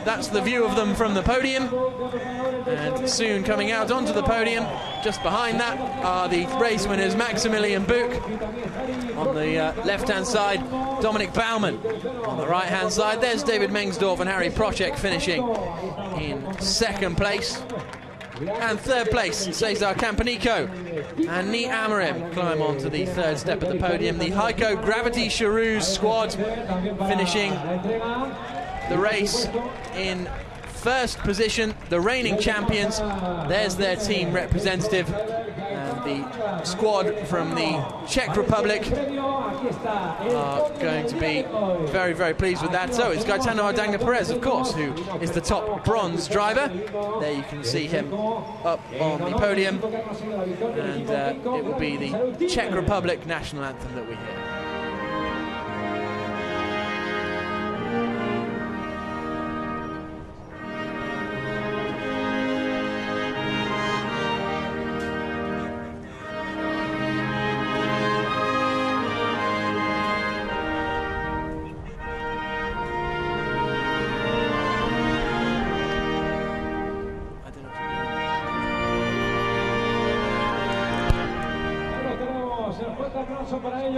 That's the view of them from the podium, and soon coming out onto the podium, just behind that, are the race winners Maximilian Buch on the left-hand side, Dominic Baumann on the right-hand side. There's David Mengsdorf and Harry Procek finishing in 2nd place. And 3rd place, Cesar Campanico and Nii Amorim climb onto the 3rd step of the podium. The Heiko Gravity Charouz squad finishing the race in 1st position, the reigning champions. There's their team representative, and the squad from the Czech Republic are going to be very, very pleased with that. So it's Gaetano Ardagna Perez, of course, who is the top bronze driver. There you can see him up on the podium, and it will be the Czech Republic national anthem that we hear.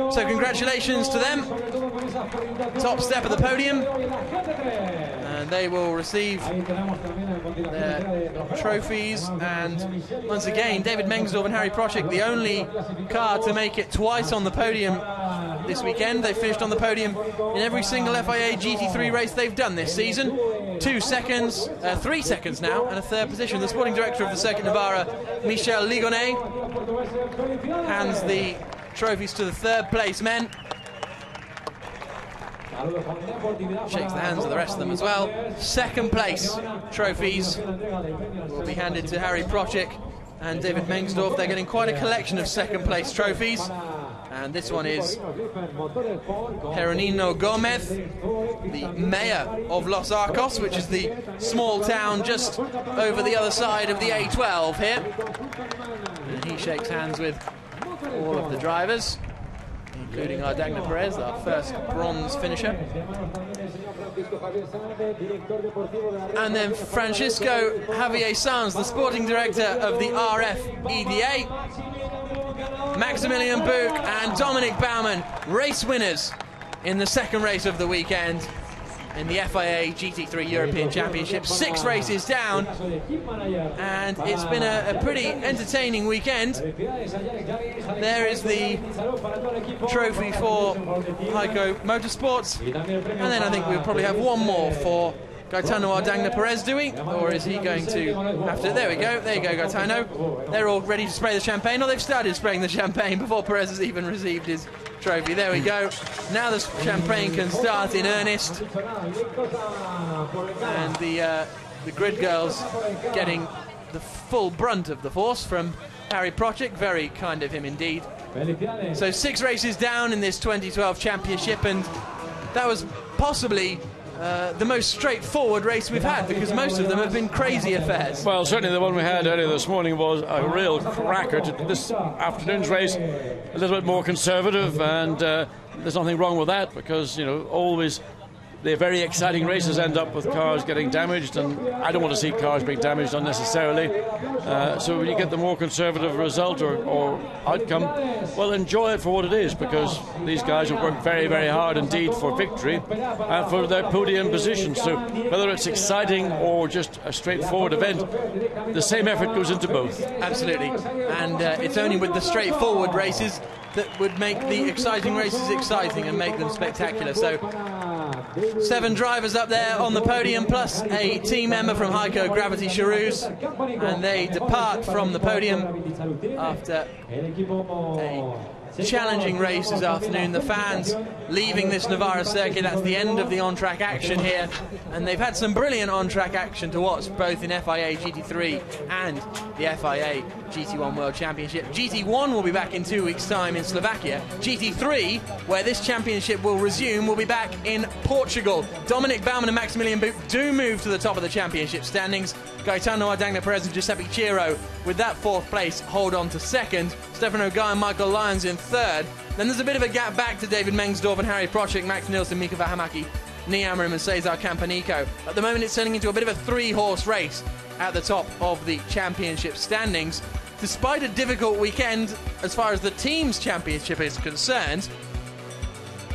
So congratulations to them, top step of the podium, and they will receive their trophies. And once again, David Mengsdorf and Harry Procek, the only car to make it twice on the podium this weekend. They finished on the podium in every single FIA GT3 race they've done this season. 2 seconds, 3 seconds now, and a 3rd position. The sporting director of the Circuit Navarra, Michel Ligonnet, hands the trophies to the 3rd place men. Shakes the hands of the rest of them as well. 2nd place trophies will be handed to Harry Procek and David Mengsdorf. They're getting quite a collection of 2nd place trophies. And this one is Jeronimo Gomez, the mayor of Los Arcos, which is the small town just over the other side of the A12 here. And he shakes hands with all of the drivers including Ardagna Perez, our first bronze finisher. And then Francisco Javier Sanz, the sporting director of the RFEDA. Maximilian Buch and Dominic Baumann, race winners in the second race of the weekend in the FIA GT3 European Championship. 6 races down, and it's been a pretty entertaining weekend. There is the trophy for Heiko Motorsports, and then I think we'll probably have one more for Gaetano Ardagna Perez, do we? Or is he going to have to... There we go. There you go, Gaetano. They're all ready to spray the champagne. Oh, they've started spraying the champagne before Perez has even received his trophy. There we go. Now the champagne can start in earnest. And the grid girls getting the full brunt of the force from Harry Prochik. Very kind of him indeed. So 6 races down in this 2012 championship, and that was possibly the most straightforward race we've had, because most of them have been crazy affairs. Well, certainly the one we had earlier this morning was a real cracker. This afternoon's race, a little bit more conservative, and there's nothing wrong with that, because, you know, always the very exciting races end up with cars getting damaged, and I don't want to see cars being damaged unnecessarily. So when you get the more conservative result or outcome, well, enjoy it for what it is, because these guys have worked very, very hard indeed for victory and for their podium position. So whether it's exciting or just a straightforward event, the same effort goes into both. Absolutely, and it's only with the straightforward races that would make the exciting races exciting and make them spectacular. So 7 drivers up there on the podium, plus a team member from Heiko Gravity Charouz, and they depart from the podium after a challenging race this afternoon. The fans leaving this Navarra circuit, that's the end of the on-track action here, and they've had some brilliant on-track action to watch, both in FIA GT3 and the FIA GT1 World Championship. GT1 will be back in 2 weeks' time in Slovakia. GT3, where this championship will resume, will be back in Portugal. Dominic Baumann and Maximilian Buch do move to the top of the championship standings. Gaetano Ardagna Perez and Giuseppe Ciro, with that 4th place, hold on to 2nd. Stefano Guy and Michael Lyons in 3rd. Then there's a bit of a gap back to David Mengsdorf and Harry Prochik, Max Nielsen, Mika Vähämäki, Nii Amram and Cesar Campanico. At the moment, it's turning into a bit of a 3-horse race at the top of the championship standings. Despite a difficult weekend as far as the team's championship is concerned,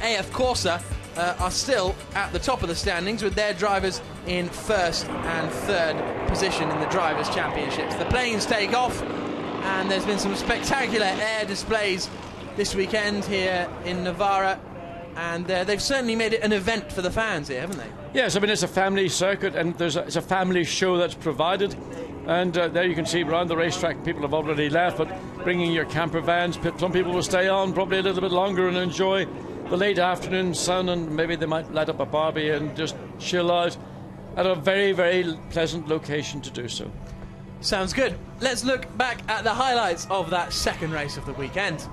AF Corsa are still at the top of the standings, with their drivers in 1st and 3rd position in the Drivers' Championships. The planes take off, and there's been some spectacular air displays this weekend here in Navarra, and they've certainly made it an event for the fans here, haven't they? Yes, I mean, it's a family circuit, and it's a family show that's provided. And there you can see around the racetrack, people have already left, but bringing your camper vans, some people will stay on probably a little bit longer and enjoy the late afternoon sun, and maybe they might light up a barbie and just chill out at a very, very pleasant location to do so. Sounds good. Let's look back at the highlights of that second race of the weekend.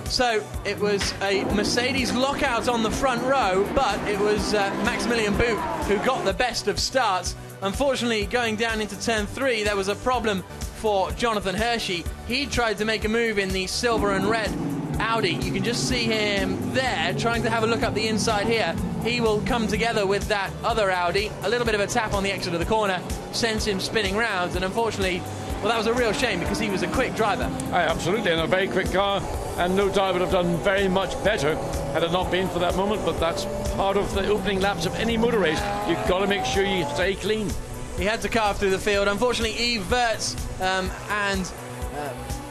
So it was a Mercedes lockout on the front row, but it was Maximilian Buch who got the best of starts. Unfortunately, going down into turn 3, there was a problem for Jonathan Hershey. He tried to make a move in the silver and red Audi. You can just see him there trying to have a look up the inside here. He will come together with that other Audi. A little bit of a tap on the exit of the corner sends him spinning round, and unfortunately, well, that was a real shame, because he was a quick driver. Absolutely, and a very quick car, and no doubt would have done very much better had it not been for that moment, but that's part of the opening laps of any motor race. You've got to make sure you stay clean. He had to carve through the field. Unfortunately, Yves Wirtz and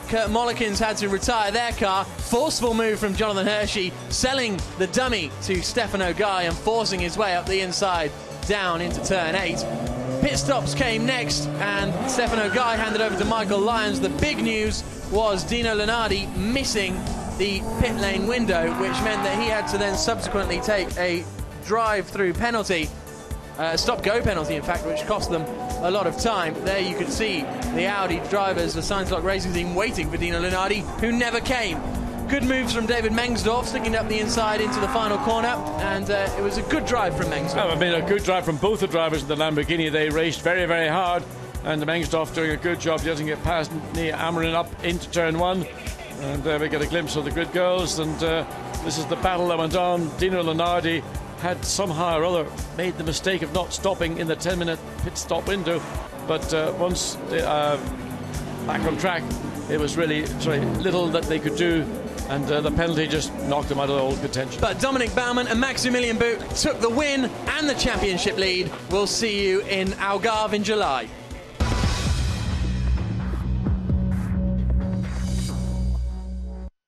Kurt Mollikins had to retire their car. Forceful move from Jonathan Hershey, selling the dummy to Stefano Guy and forcing his way up the inside down into turn 8. Pit stops came next, and Stefano Guy handed over to Michael Lyons. The big news was Dino Lunardi missing the pit lane window, which meant that he had to then subsequently take a drive-through penalty, stop-go penalty, in fact, which cost them a lot of time. There you could see the Audi drivers, the Science Lock Racing team, waiting for Dino Lunardi, who never came. Good moves from David Mengsdorf, sticking up the inside into the final corner, and it was a good drive from Mengsdorf. I mean, a good drive from both the drivers in the Lamborghini. They raced very, very hard, and the Mengsdorf doing a good job. He doesn't get past Nii Amram up into turn 1. And there we get a glimpse of the grid girls, and this is the battle that went on. Dino Lenardi had somehow or other made the mistake of not stopping in the 10-minute pit stop window, but once back on track, it was really little that they could do, and the penalty just knocked them out of all contention. But Dominic Baumann and Maximilian Buch took the win and the championship lead. We'll see you in Algarve in July.